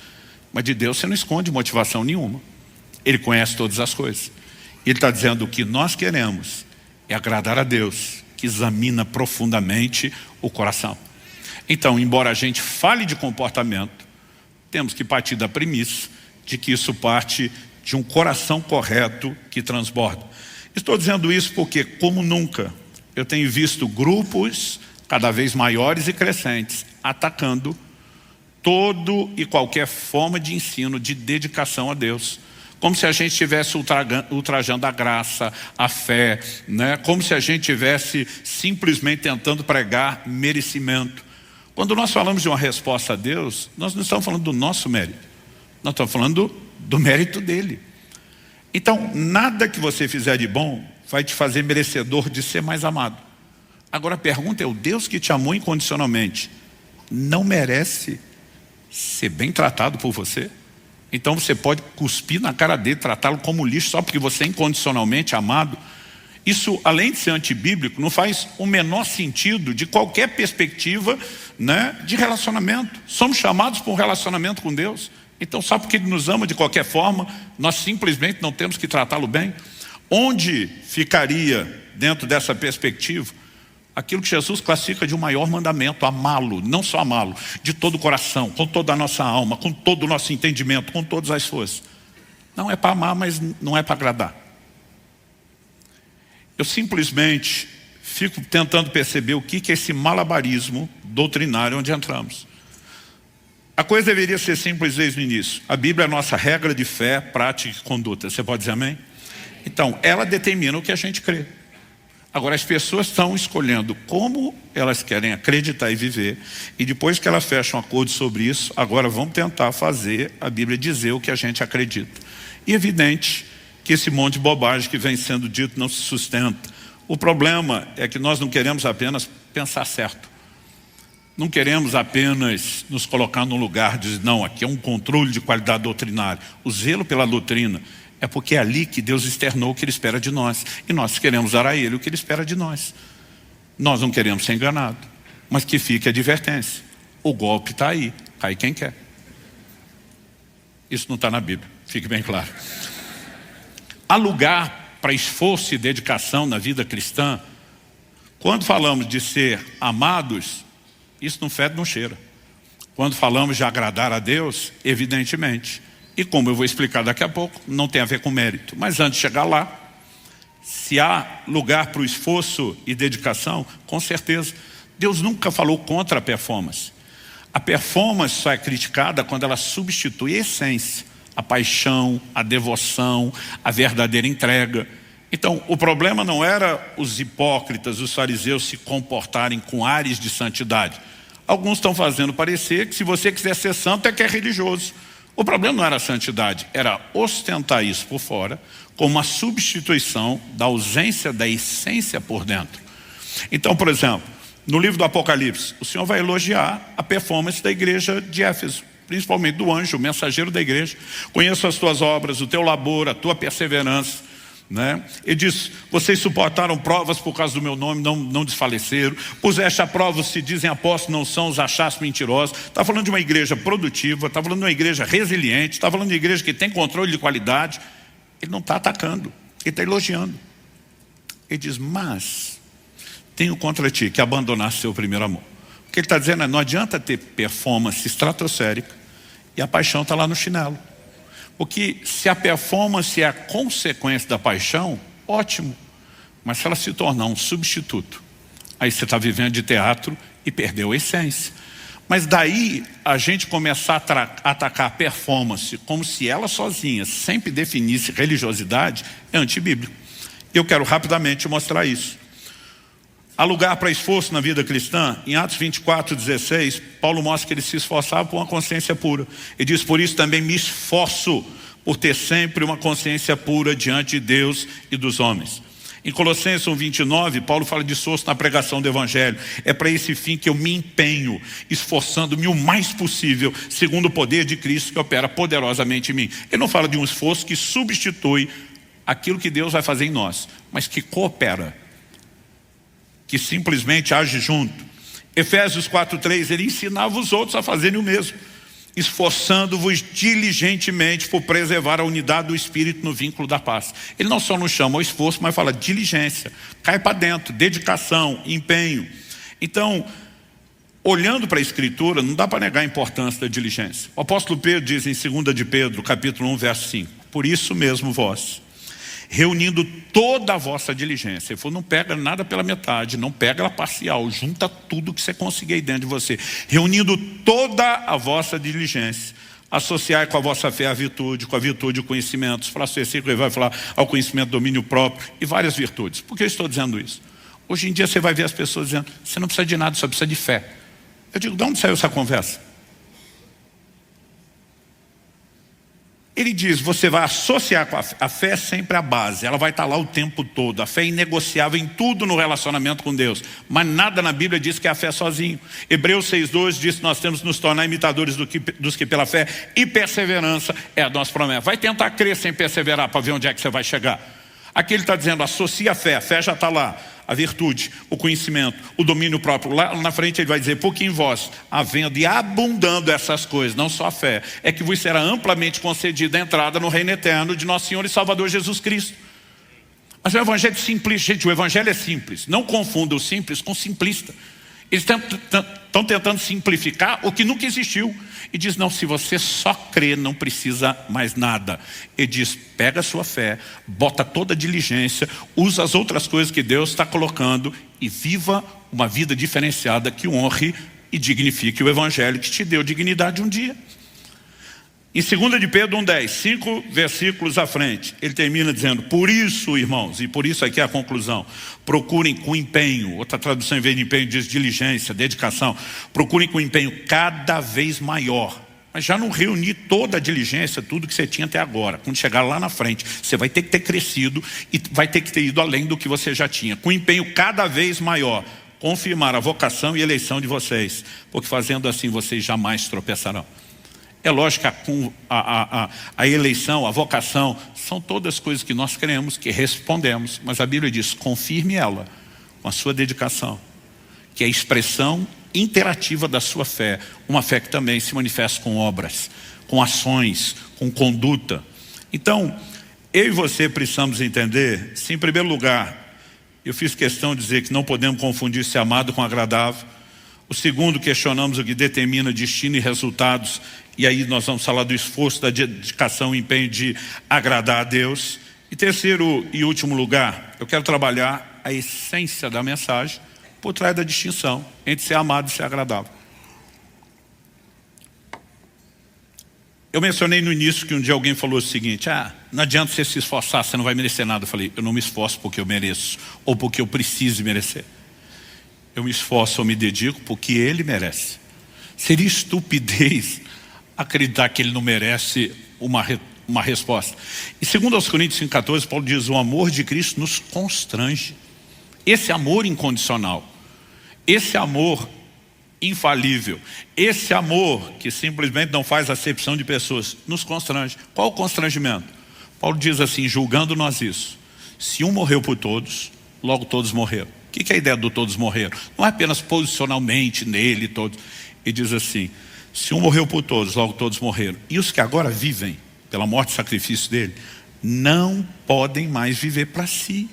Mas de Deus você não esconde motivação nenhuma. Ele conhece todas as coisas. Ele está dizendo o que nós queremos é agradar a Deus, que examina profundamente o coração. Então, embora a gente fale de comportamento, temos que partir da premissa de que isso parte de um coração correto que transborda. Estou dizendo isso porque, como nunca, eu tenho visto grupos cada vez maiores e crescentes atacando todo e qualquer forma de ensino, de dedicação a Deus. Como se a gente estivesse ultrajando a graça, a fé, né? Como se a gente estivesse simplesmente tentando pregar merecimento. Quando nós falamos de uma resposta a Deus, nós não estamos falando do nosso mérito. Nós estamos falando do mérito dele. Então, nada que você fizer de bom vai te fazer merecedor de ser mais amado. Agora a pergunta é, o Deus que te amou incondicionalmente não merece ser bem tratado por você? Então você pode cuspir na cara dele, tratá-lo como lixo só porque você é incondicionalmente amado? Isso, além de ser antibíblico, não faz o menor sentido de qualquer perspectiva, né, de relacionamento. Somos chamados para um relacionamento com Deus. Então só porque Ele nos ama de qualquer forma, nós simplesmente não temos que tratá-lo bem? Onde ficaria, dentro dessa perspectiva, aquilo que Jesus classifica de um maior mandamento, amá-lo, não só amá-lo, de todo o coração, com toda a nossa alma, com todo o nosso entendimento, com todas as forças. Não é para amar, mas não é para agradar. Eu simplesmente fico tentando perceber o que é esse malabarismo doutrinário onde entramos. A coisa deveria ser simples desde o início. A Bíblia é a nossa regra de fé, prática e conduta. Você pode dizer amém? Então, ela determina o que a gente crê. Agora, as pessoas estão escolhendo como elas querem acreditar e viver, e depois que elas fecham um acordo sobre isso, agora vamos tentar fazer a Bíblia dizer o que a gente acredita. E é evidente que esse monte de bobagem que vem sendo dito não se sustenta. O problema é que nós não queremos apenas pensar certo. Não queremos apenas nos colocar num lugar de dizer, não, aqui é um controle de qualidade doutrinária. O zelo pela doutrina é porque é ali que Deus externou o que Ele espera de nós. E nós queremos dar a Ele o que Ele espera de nós. Nós não queremos ser enganados. Mas que fique a advertência. O golpe está aí, cai quem quer. Isso não está na Bíblia, fique bem claro. Há lugar para esforço e dedicação na vida cristã. Quando falamos de ser amados, isso não fede, não cheira. Quando falamos de agradar a Deus, evidentemente. E como eu vou explicar daqui a pouco, não tem a ver com mérito. Mas antes de chegar lá, se há lugar para o esforço e dedicação, com certeza. Deus nunca falou contra a performance. A performance só é criticada quando ela substitui a essência, a paixão, a devoção, a verdadeira entrega. Então, o problema não era os hipócritas, os fariseus se comportarem com ares de santidade. Alguns estão fazendo parecer que se você quiser ser santo é que é religioso. O problema não era a santidade, era ostentar isso por fora como uma substituição da ausência da essência por dentro. Então, por exemplo, no livro do Apocalipse, o Senhor vai elogiar a performance da igreja de Éfeso, principalmente do anjo, o mensageiro da igreja. Conheço as tuas obras, o teu labor, a tua perseverança. Ele diz, vocês suportaram provas por causa do meu nome, não desfaleceram. Puseste a prova, se dizem apóstolos, não são, os achaste mentirosos. Está falando de uma igreja produtiva, está falando de uma igreja resiliente, está falando de uma igreja que tem controle de qualidade. Ele não está atacando, ele está elogiando. Ele diz, mas tenho contra ti que abandonaste seu primeiro amor. O que ele está dizendo é, não adianta ter performance estratosférica e a paixão está lá no chinelo. Porque se a performance é a consequência da paixão, ótimo. Mas se ela se tornar um substituto, aí você está vivendo de teatro e perdeu a essência. Mas daí a gente começar a atacar a performance como se ela sozinha sempre definisse religiosidade, é antibíblico. Eu quero rapidamente mostrar isso. Há lugar para esforço na vida cristã. Em Atos 24:16, Paulo mostra que ele se esforçava por uma consciência pura. Ele diz, por isso também me esforço por ter sempre uma consciência pura diante de Deus e dos homens. Em Colossenses 1:29, Paulo fala de esforço na pregação do Evangelho. É para esse fim que eu me empenho, esforçando-me o mais possível, segundo o poder de Cristo que opera poderosamente em mim. Ele não fala de um esforço que substitui aquilo que Deus vai fazer em nós, mas que coopera, que simplesmente age junto. Efésios 4:3, ele ensinava os outros a fazerem o mesmo, esforçando-vos diligentemente por preservar a unidade do Espírito no vínculo da paz. Ele não só nos chama ao esforço, mas fala diligência, cai para dentro, dedicação, empenho. Então, olhando para a Escritura, não dá para negar a importância da diligência. O apóstolo Pedro diz em 2 de Pedro, capítulo 1, verso 5, por isso mesmo vós, reunindo toda a vossa diligência. Ele falou, não pega nada pela metade, não pega ela parcial, junta tudo que você conseguir aí dentro de você. Reunindo toda a vossa diligência, associai com a vossa fé a virtude, com a virtude o conhecimento. Os próximos versículos ele vai falar ao conhecimento, domínio próprio e várias virtudes. Por que eu estou dizendo isso? Hoje em dia você vai ver as pessoas dizendo, você não precisa de nada, só precisa de fé. Eu digo, de onde saiu essa conversa? Ele diz, você vai associar com a fé é sempre a base, ela vai estar lá o tempo todo. A fé é inegociável em tudo no relacionamento com Deus, mas nada na Bíblia diz que é a fé sozinho. Hebreus 6:2 diz que nós temos que nos tornar imitadores dos que pela fé, e perseverança é a nossa promessa. Vai tentar crer sem perseverar para ver onde é que você vai chegar. Aqui ele está dizendo, associa a fé já está lá. A virtude, o conhecimento, o domínio próprio. Lá na frente ele vai dizer, porque em vós, havendo e abundando essas coisas, não só a fé, é que vos será amplamente concedida a entrada no reino eterno de nosso Senhor e Salvador Jesus Cristo. Mas o Evangelho é simples, gente, o Evangelho é simples. Não confunda o simples com simplista. Eles estão tentando simplificar o que nunca existiu. E diz, não, se você só crê, não precisa mais nada. Ele diz, pega a sua fé, bota toda a diligência, usa as outras coisas que Deus está colocando e viva uma vida diferenciada que honre e dignifique o Evangelho que te deu dignidade um dia. Em 2 de Pedro 1:10, 5 versículos à frente, ele termina dizendo, por isso, irmãos, e por isso aqui é a conclusão, procurem com empenho, outra tradução em vez de empenho diz diligência, dedicação, procurem com empenho cada vez maior mas já não reunir toda a diligência, tudo que você tinha até agora. Quando chegar lá na frente, você vai ter que ter crescido e vai ter que ter ido além do que você já tinha, com um empenho cada vez maior, confirmar a vocação e eleição de vocês, porque fazendo assim vocês jamais tropeçarão. É lógico que a eleição, a vocação, são todas coisas que nós cremos, que respondemos, mas a Bíblia diz, confirme ela com a sua dedicação, que é a expressão interativa da sua fé, uma fé que também se manifesta com obras, com ações, com conduta. Então, eu e você precisamos entender, se em primeiro lugar, eu fiz questão de dizer que não podemos confundir ser amado com agradável. O segundo, questionamos o que determina destino e resultados, e aí nós vamos falar do esforço, da dedicação e empenho de agradar a Deus. E terceiro e último lugar, eu quero trabalhar a essência da mensagem por trás da distinção entre ser amado e ser agradável. Eu mencionei no início que um dia alguém falou o seguinte, não adianta você se esforçar, você não vai merecer nada. Eu falei, eu não me esforço porque eu mereço, ou porque eu preciso merecer. Eu me esforço ou me dedico porque Ele merece. Seria estupidez acreditar que Ele não merece uma resposta. E segundo aos Coríntios 5,14, Paulo diz, o amor de Cristo nos constrange. Esse amor incondicional, esse amor infalível, esse amor que simplesmente não faz acepção de pessoas, nos constrange. Qual o constrangimento? Paulo diz assim, julgando nós isso, se um morreu por todos, logo todos morreram. O que é a ideia do todos morreram? Não é apenas posicionalmente nele, todos. Ele diz assim, se um morreu por todos, logo todos morreram. E os que agora vivem, pela morte e sacrifício dele, não podem mais viver para si.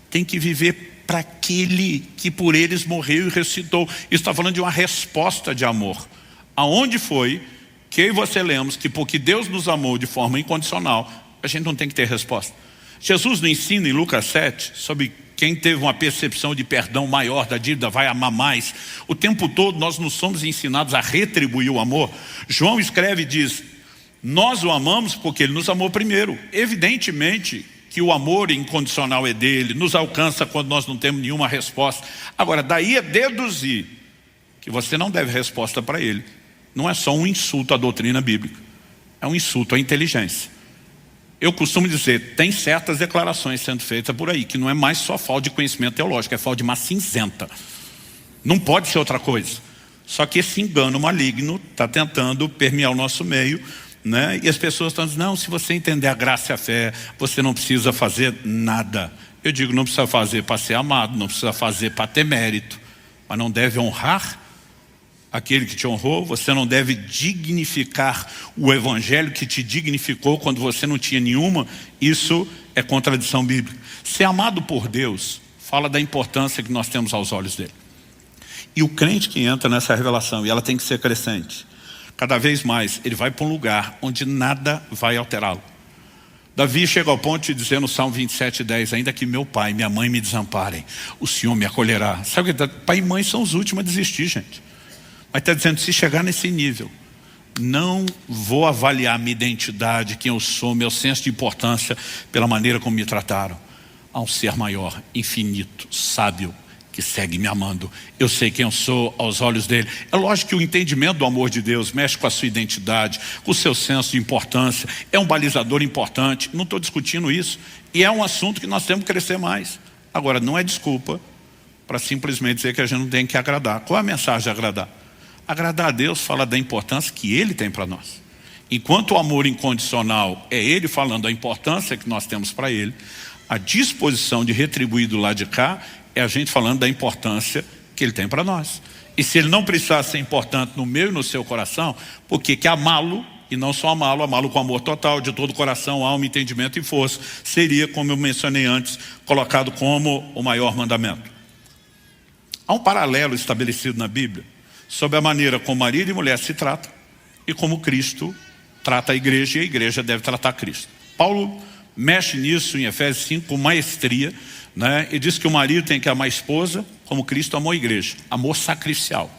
Tem que viver para aquele que por eles morreu e ressuscitou. Isso está falando de uma resposta de amor. Aonde foi que eu e você lemos que porque Deus nos amou de forma incondicional, a gente não tem que ter resposta. Jesus nos ensina em Lucas 7 sobre quem teve uma percepção de perdão maior da dívida vai amar mais. O tempo todo nós não somos ensinados a retribuir o amor. João escreve e diz, nós o amamos porque Ele nos amou primeiro. Evidentemente que o amor incondicional é dele, nos alcança quando nós não temos nenhuma resposta. Agora, daí é deduzir que você não deve resposta para ele. Não é só um insulto à doutrina bíblica, é um insulto à inteligência. Eu costumo dizer, tem certas declarações sendo feitas por aí, que não é mais só falta de conhecimento teológico, é falta de uma cinzenta. Não pode ser outra coisa. Só que esse engano maligno está tentando permear o nosso meio, né? E as pessoas estão dizendo, não, se você entender a graça e a fé, você não precisa fazer nada. Eu digo, não precisa fazer para ser amado, não precisa fazer para ter mérito, mas não deve honrar aquele que te honrou, você não deve dignificar o evangelho que te dignificou quando você não tinha nenhuma. Isso é contradição bíblica. Ser amado por Deus fala da importância que nós temos aos olhos dele. E o crente que entra nessa revelação, e ela tem que ser crescente, cada vez mais ele vai para um lugar onde nada vai alterá-lo. Davi chega ao ponto de dizer no Salmo 27:10, ainda que meu pai e minha mãe me desamparem, o Senhor me acolherá. Sabe o que? Pai e mãe são os últimos a desistir, gente. Mas está dizendo, se chegar nesse nível, não vou avaliar minha identidade, quem eu sou, meu senso de importância pela maneira como me trataram. Há um ser maior, infinito, sábio, que segue me amando. Eu sei quem eu sou aos olhos dele. É lógico que o entendimento do amor de Deus mexe com a sua identidade, com o seu senso de importância, é um balizador importante, não estou discutindo isso, e é um assunto que nós temos que crescer mais. Agora, não é desculpa para simplesmente dizer que a gente não tem que agradar. Qual é a mensagem de agradar? Agradar a Deus fala da importância que Ele tem para nós. Enquanto o amor incondicional é Ele falando da importância que nós temos para Ele, a disposição de retribuir do lado de cá é a gente falando da importância que Ele tem para nós. E se Ele não precisasse ser importante no meu e no seu coração, por que amá-lo, e não só amá-lo com amor total, de todo o coração, alma, entendimento e força, seria, como eu mencionei antes, colocado como o maior mandamento. Há um paralelo estabelecido na Bíblia sobre a maneira como marido e mulher se tratam e como Cristo trata a igreja, e a igreja deve tratar Cristo. Paulo mexe nisso em Efésios 5 com maestria, né? E diz que o marido tem que amar a esposa como Cristo amou a igreja, amor sacrificial.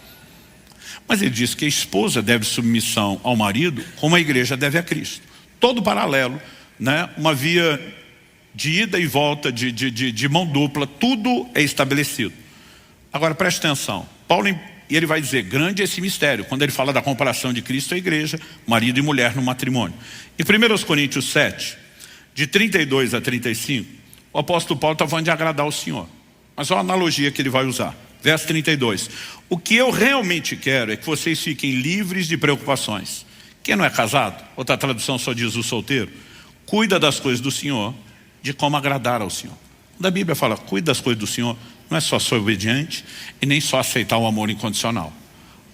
Mas ele diz que a esposa deve submissão ao marido como a igreja deve a Cristo. Todo paralelo, né? Uma via de ida e volta, de mão dupla, tudo é estabelecido. Agora preste atenção, Paulo E ele vai dizer, grande é esse mistério, quando ele fala da comparação de Cristo à igreja, marido e mulher no matrimônio. Em 1 Coríntios 7, de 32 a 35, o apóstolo Paulo está falando de agradar o Senhor. Mas olha a analogia que ele vai usar. Verso 32. O que eu realmente quero é que vocês fiquem livres de preocupações. Quem não é casado, outra tradução só diz o solteiro, cuida das coisas do Senhor, de como agradar ao Senhor. Quando a Bíblia fala, cuida das coisas do Senhor, não é só ser obediente e nem só aceitar o amor incondicional.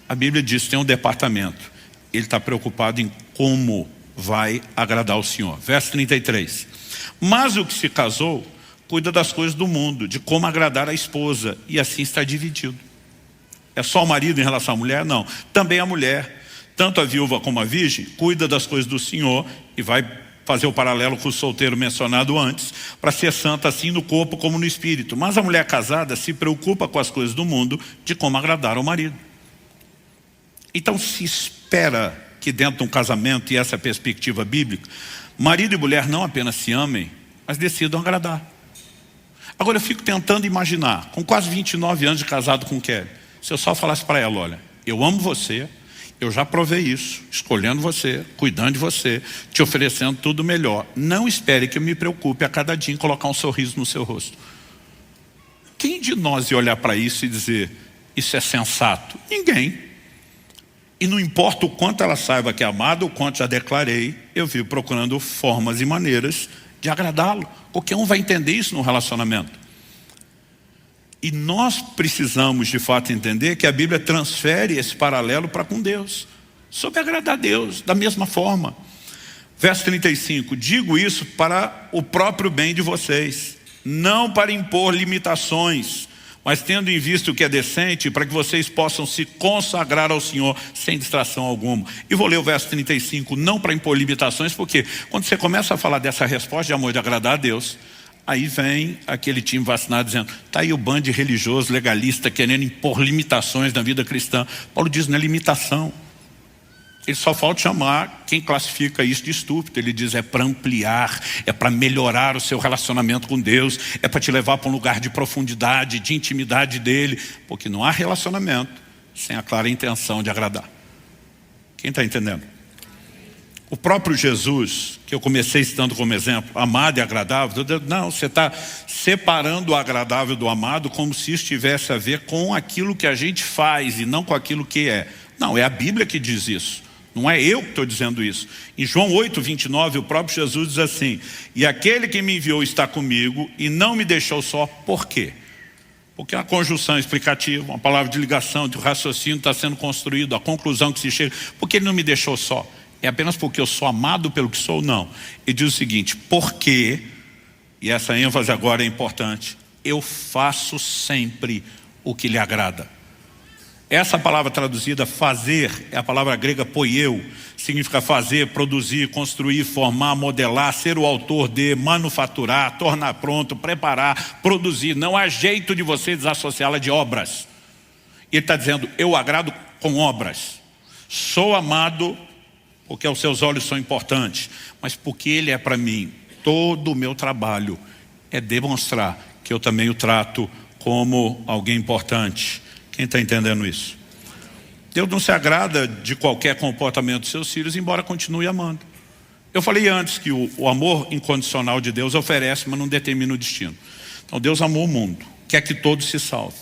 A Bíblia diz que tem um departamento. Ele está preocupado em como vai agradar o Senhor. Verso 33. Mas o que se casou, cuida das coisas do mundo, de como agradar a esposa, e assim está dividido. É só o marido em relação à mulher? Não. Também a mulher, tanto a viúva como a virgem, cuida das coisas do Senhor, e vai fazer o paralelo com o solteiro mencionado antes, para ser santa assim no corpo como no espírito. Mas a mulher casada se preocupa com as coisas do mundo, de como agradar ao marido. Então se espera que dentro de um casamento, e essa é a perspectiva bíblica, marido e mulher não apenas se amem, mas decidam agradar. Agora eu fico tentando imaginar, com quase 29 anos de casado com Kelly, se eu só falasse para ela, olha, eu amo você, eu já provei isso, escolhendo você, cuidando de você, te oferecendo tudo melhor. Não espere que eu me preocupe a cada dia em colocar um sorriso no seu rosto. Quem de nós ia olhar para isso e dizer, isso é sensato? Ninguém. E não importa o quanto ela saiba que é amada, o quanto já declarei, eu vivo procurando formas e maneiras de agradá-lo. Qualquer um vai entender isso no relacionamento. E nós precisamos de fato entender que a Bíblia transfere esse paralelo para com Deus, sobre agradar a Deus, da mesma forma. Verso 35, digo isso para o próprio bem de vocês, não para impor limitações, mas tendo em vista o que é decente, para que vocês possam se consagrar ao Senhor sem distração alguma. E vou ler o verso 35, não para impor limitações, porque quando você começa a falar dessa resposta de amor, de agradar a Deus, aí vem aquele time vacinado dizendo, está aí o bando de religioso, legalista, querendo impor limitações na vida cristã. Paulo diz, não é limitação. Ele só falta chamar quem classifica isso de estúpido. Ele diz, é para ampliar, é para melhorar o seu relacionamento com Deus, é para te levar para um lugar de profundidade, de intimidade dele, porque não há relacionamento sem a clara intenção de agradar. Quem está entendendo? O próprio Jesus, que eu comecei citando como exemplo, amado e agradável, não, você está separando o agradável do amado como se isso tivesse a ver com aquilo que a gente faz e não com aquilo que é. Não, é a Bíblia que diz isso. Não é eu que estou dizendo isso. Em João 8, 29, o próprio Jesus diz assim, e aquele que me enviou está comigo e não me deixou só. Por quê? Porque é uma conjunção explicativa, uma palavra de ligação, de raciocínio está sendo construído, a conclusão que se chega. Por que ele não me deixou só? É apenas porque eu sou amado pelo que sou? Não. Ele diz o seguinte, porque, e essa ênfase agora é importante, eu faço sempre o que lhe agrada. Essa palavra traduzida fazer, é a palavra grega poieu, significa fazer, produzir, construir, formar, modelar, ser o autor de, manufaturar, tornar pronto, preparar, produzir. Não há jeito de você desassociá-la de obras. E ele está dizendo, eu agrado com obras. Sou amado porque aos seus olhos são importantes, mas porque ele é para mim. Todo o meu trabalho é demonstrar que eu também o trato como alguém importante. Quem está entendendo isso? Deus não se agrada de qualquer comportamento dos seus filhos, embora continue amando. Eu falei antes que o amor incondicional de Deus oferece, mas não determina o destino. Então Deus amou o mundo, quer que todos se salvem.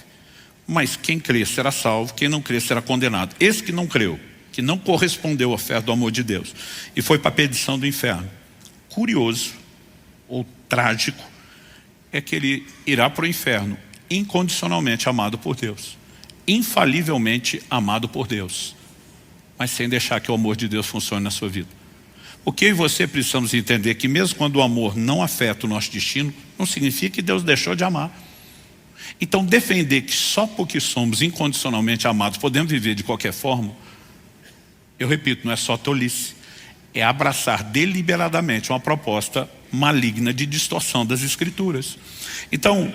Mas quem crer será salvo, quem não crer será condenado. Esse que não creu, que não correspondeu à oferta do amor de Deus e foi para a perdição do inferno, curioso ou trágico é que ele irá para o inferno incondicionalmente amado por Deus, infalivelmente amado por Deus, mas sem deixar que o amor de Deus funcione na sua vida. Porque eu e você precisamos entender que mesmo quando o amor não afeta o nosso destino, não significa que Deus deixou de amar. Então defender que só porque somos incondicionalmente amados podemos viver de qualquer forma, eu repito, não é só tolice, é abraçar deliberadamente uma proposta maligna de distorção das Escrituras. Então,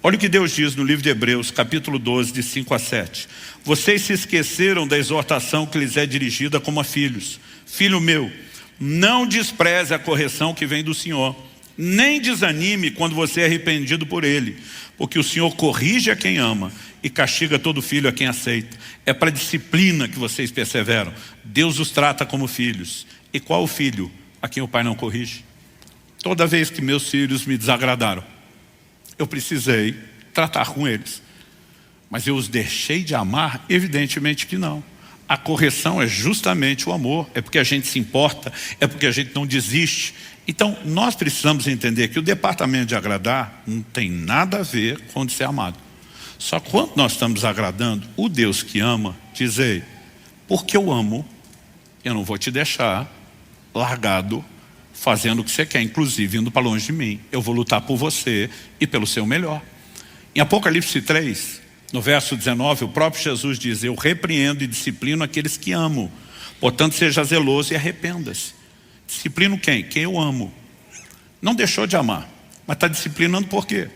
olha o que Deus diz no livro de Hebreus, capítulo 12, de 5 a 7. Vocês se esqueceram da exortação que lhes é dirigida como a filhos. Filho meu, não despreze a correção que vem do Senhor. Nem desanime quando você é arrependido por ele, porque o Senhor corrige a quem ama e castiga todo filho a quem aceita. É para a disciplina que vocês perseveram. Deus os trata como filhos. E qual o filho a quem o pai não corrige? Toda vez que meus filhos me desagradaram, eu precisei tratar com eles. Mas eu os deixei de amar? Evidentemente que não. A correção é justamente o amor. É porque a gente se importa, é porque a gente não desiste. Então, nós precisamos entender que o departamento de agradar não tem nada a ver com de ser amado. Só que quando nós estamos agradando, o Deus que ama, diz: ei, porque eu amo, eu não vou te deixar largado, fazendo o que você quer, inclusive indo para longe de mim. Eu vou lutar por você e pelo seu melhor. Em Apocalipse 3, no verso 19, o próprio Jesus diz: eu repreendo e disciplino aqueles que amo. Portanto, seja zeloso e arrependa-se. Disciplino quem? Quem eu amo. Não deixou de amar, mas está disciplinando por quê?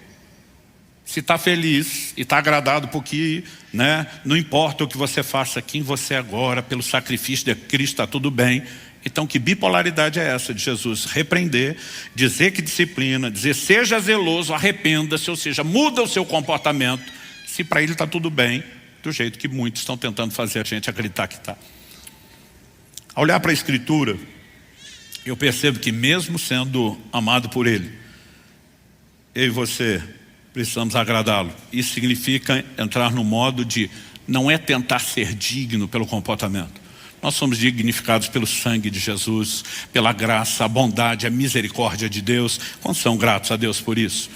Se está feliz e está agradado porque, não importa o que você faça, quem você é agora, pelo sacrifício de Cristo, está tudo bem. Então, que bipolaridade é essa de Jesus? Repreender, dizer que disciplina, dizer seja zeloso, arrependa-se, ou seja, muda o seu comportamento, se para ele está tudo bem, do jeito que muitos estão tentando fazer a gente acreditar que está. Ao olhar para a Escritura, eu percebo que mesmo sendo amado por ele, eu e você precisamos agradá-lo. Isso significa entrar no modo de, não é tentar ser digno pelo comportamento. Nós somos dignificados pelo sangue de Jesus, pela graça, a bondade, a misericórdia de Deus. Quantos são gratos a Deus por isso?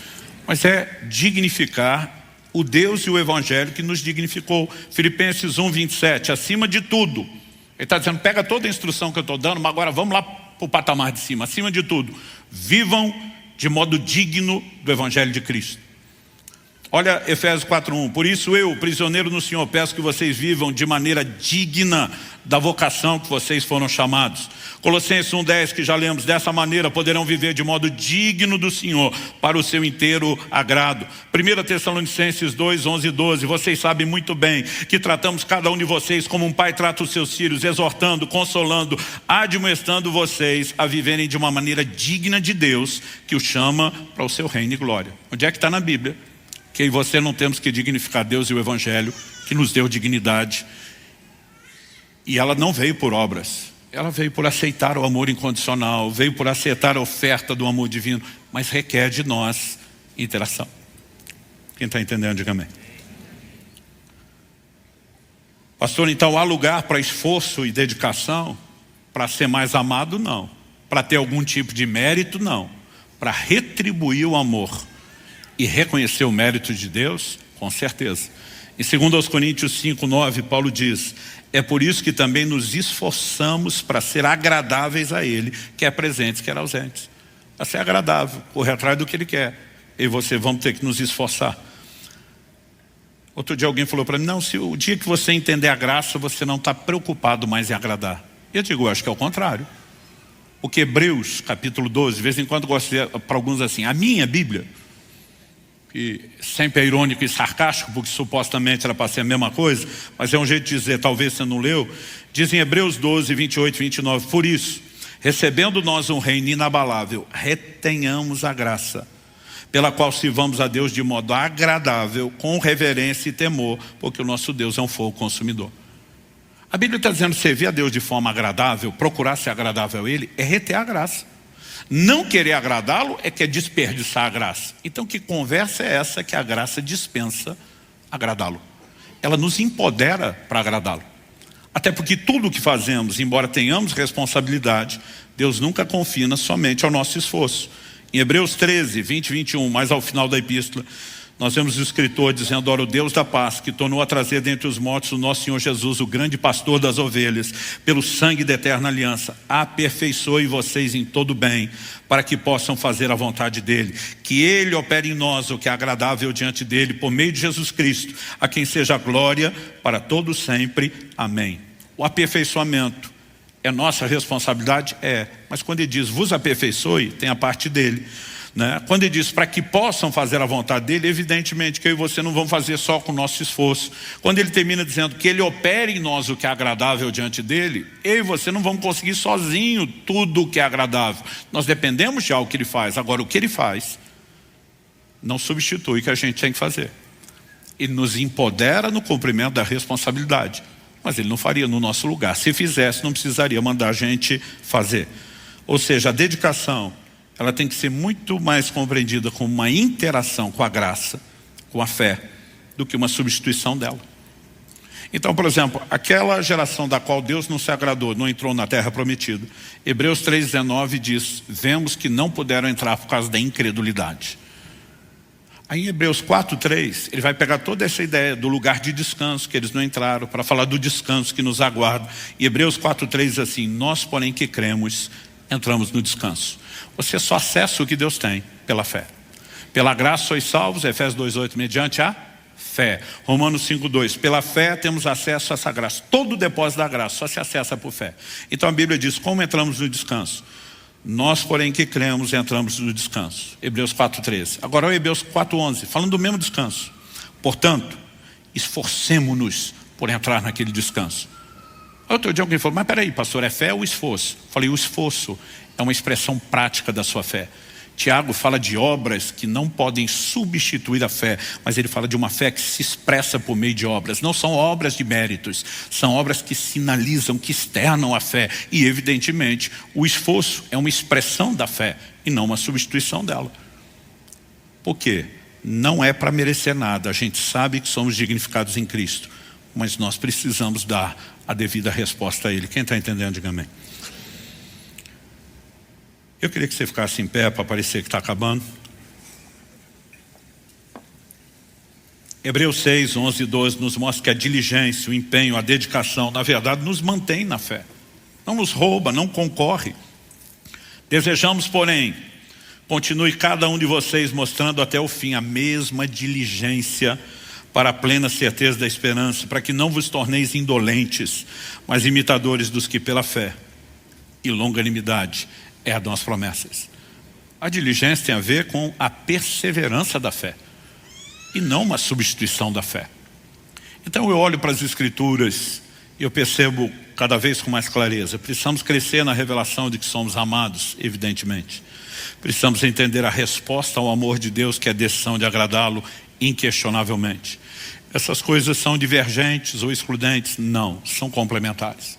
Mas é dignificar o Deus e o Evangelho que nos dignificou. Filipenses 1, 27, acima de tudo. Ele está dizendo, pega toda a instrução que eu estou dando, mas agora vamos lá para o patamar de cima. Acima de tudo, vivam de modo digno do Evangelho de Cristo. Olha Efésios 4:1, por isso eu, prisioneiro no Senhor, peço que vocês vivam de maneira digna da vocação que vocês foram chamados. Colossenses 1:10, que já lemos, dessa maneira poderão viver de modo digno do Senhor, para o seu inteiro agrado. 1 Tessalonicenses 2:11 e 12, vocês sabem muito bem que tratamos cada um de vocês como um pai trata os seus filhos, exortando, consolando, admoestando vocês a viverem de uma maneira digna de Deus, que o chama para o seu reino e glória. Onde é que está na Bíblia? Que eu e você não temos que dignificar Deus e o Evangelho, que nos deu dignidade. E ela não veio por obras. Ela veio por aceitar o amor incondicional, veio por aceitar a oferta do amor divino, mas requer de nós interação. Quem está entendendo, diga amém. Pastor, então há lugar para esforço e dedicação? Para ser mais amado, não. Para ter algum tipo de mérito, não. Para retribuir o amor e reconhecer o mérito de Deus, com certeza. Em 2 Coríntios 5:9, Paulo diz, é por isso que também nos esforçamos para ser agradáveis a Ele, quer presentes, quer ausentes. Para ser agradável, correr atrás do que Ele quer. Eu e você vamos ter que nos esforçar. Outro dia alguém falou para mim, não, se o dia que você entender a graça, você não está preocupado mais em agradar. Eu digo, eu acho que é o contrário. Porque Hebreus, capítulo 12, de vez em quando eu gosto de para alguns assim, a minha Bíblia, que sempre é irônico e sarcástico, porque supostamente era para ser a mesma coisa, mas é um jeito de dizer, talvez você não leu, diz em Hebreus 12, 28 e 29, por isso, recebendo nós um reino inabalável, retenhamos a graça, pela qual sirvamos a Deus de modo agradável, com reverência e temor, porque o nosso Deus é um fogo consumidor. A Bíblia está dizendo, servir a Deus de forma agradável, procurar ser agradável a Ele, é reter a graça. Não querer agradá-lo é que é desperdiçar a graça. Então que conversa é essa que a graça dispensa agradá-lo? Ela nos empodera para agradá-lo. Até porque tudo o que fazemos, embora tenhamos responsabilidade, Deus nunca confina somente ao nosso esforço. Em Hebreus 13, 20 e 21, mais ao final da epístola, nós vemos o escritor dizendo, ora o Deus da paz, que tornou a trazer dentre os mortos o nosso Senhor Jesus, o grande pastor das ovelhas, pelo sangue da eterna aliança, aperfeiçoe vocês em todo bem, para que possam fazer a vontade dEle. Que Ele opere em nós o que é agradável diante dEle, por meio de Jesus Cristo, a quem seja a glória para todos sempre. Amém. O aperfeiçoamento é nossa responsabilidade? É. Mas quando Ele diz, vos aperfeiçoe, tem a parte dEle. né? Quando ele diz para que possam fazer a vontade dele, evidentemente que eu e você não vamos fazer só com o nosso esforço. Quando ele termina dizendo que ele opere em nós o que é agradável diante dele, eu e você não vamos conseguir sozinho tudo o que é agradável. Nós dependemos de algo que ele faz. Agora, o que ele faz não substitui o que a gente tem que fazer. Ele nos empodera no cumprimento da responsabilidade, mas ele não faria no nosso lugar. Se fizesse, não precisaria mandar a gente fazer. Ou seja, a dedicação, ela tem que ser muito mais compreendida como uma interação com a graça, com a fé, do que uma substituição dela. Então, por exemplo, aquela geração da qual Deus não se agradou, não entrou na terra prometida. Hebreus 3,19 diz, vemos que não puderam entrar por causa da incredulidade. Aí em Hebreus 4,3, ele vai pegar toda essa ideia do lugar de descanso que eles não entraram, para falar do descanso que nos aguarda. E Hebreus 4,3 diz assim, nós porém que cremos, entramos no descanso. Você só acessa o que Deus tem pela fé. Pela graça sois salvos, Efésios 2,8, mediante a fé. Romanos 5,2, pela fé temos acesso a essa graça. Todo o depósito da graça só se acessa por fé. Então a Bíblia diz, como entramos no descanso? Nós, porém, que cremos, entramos no descanso. Hebreus 4,13. Agora o Hebreus 4,11, falando do mesmo descanso. Portanto, esforcemo-nos por entrar naquele descanso. Outro dia alguém falou, mas peraí, pastor, é fé ou esforço? Falei, o esforço é uma expressão prática da sua fé. Tiago fala de obras que não podem substituir a fé, mas ele fala de uma fé que se expressa por meio de obras. Não são obras de méritos, são obras que sinalizam, que externam a fé. E evidentemente o esforço é uma expressão da fé e não uma substituição dela. Por quê? Não é para merecer nada, a gente sabe que somos dignificados em Cristo, mas nós precisamos dar a devida resposta a Ele. Quem está entendendo, diga amém. Eu queria que você ficasse em pé para parecer que está acabando. Hebreus 6, 11 e 12 nos mostra que a diligência, o empenho, a dedicação, na verdade, nos mantém na fé. Não nos rouba, não concorre. Desejamos, porém, continue cada um de vocês mostrando até o fim a mesma diligência para a plena certeza da esperança, para que não vos torneis indolentes, mas imitadores dos que pela fé e longanimidade herdam as promessas. A diligência tem a ver com a perseverança da fé e não uma substituição da fé. Então eu olho para as Escrituras e eu percebo cada vez com mais clareza, precisamos crescer na revelação de que somos amados, evidentemente. Precisamos entender a resposta ao amor de Deus, que é a decisão de agradá-lo inquestionavelmente. Essas coisas são divergentes ou excludentes? Não, são complementares.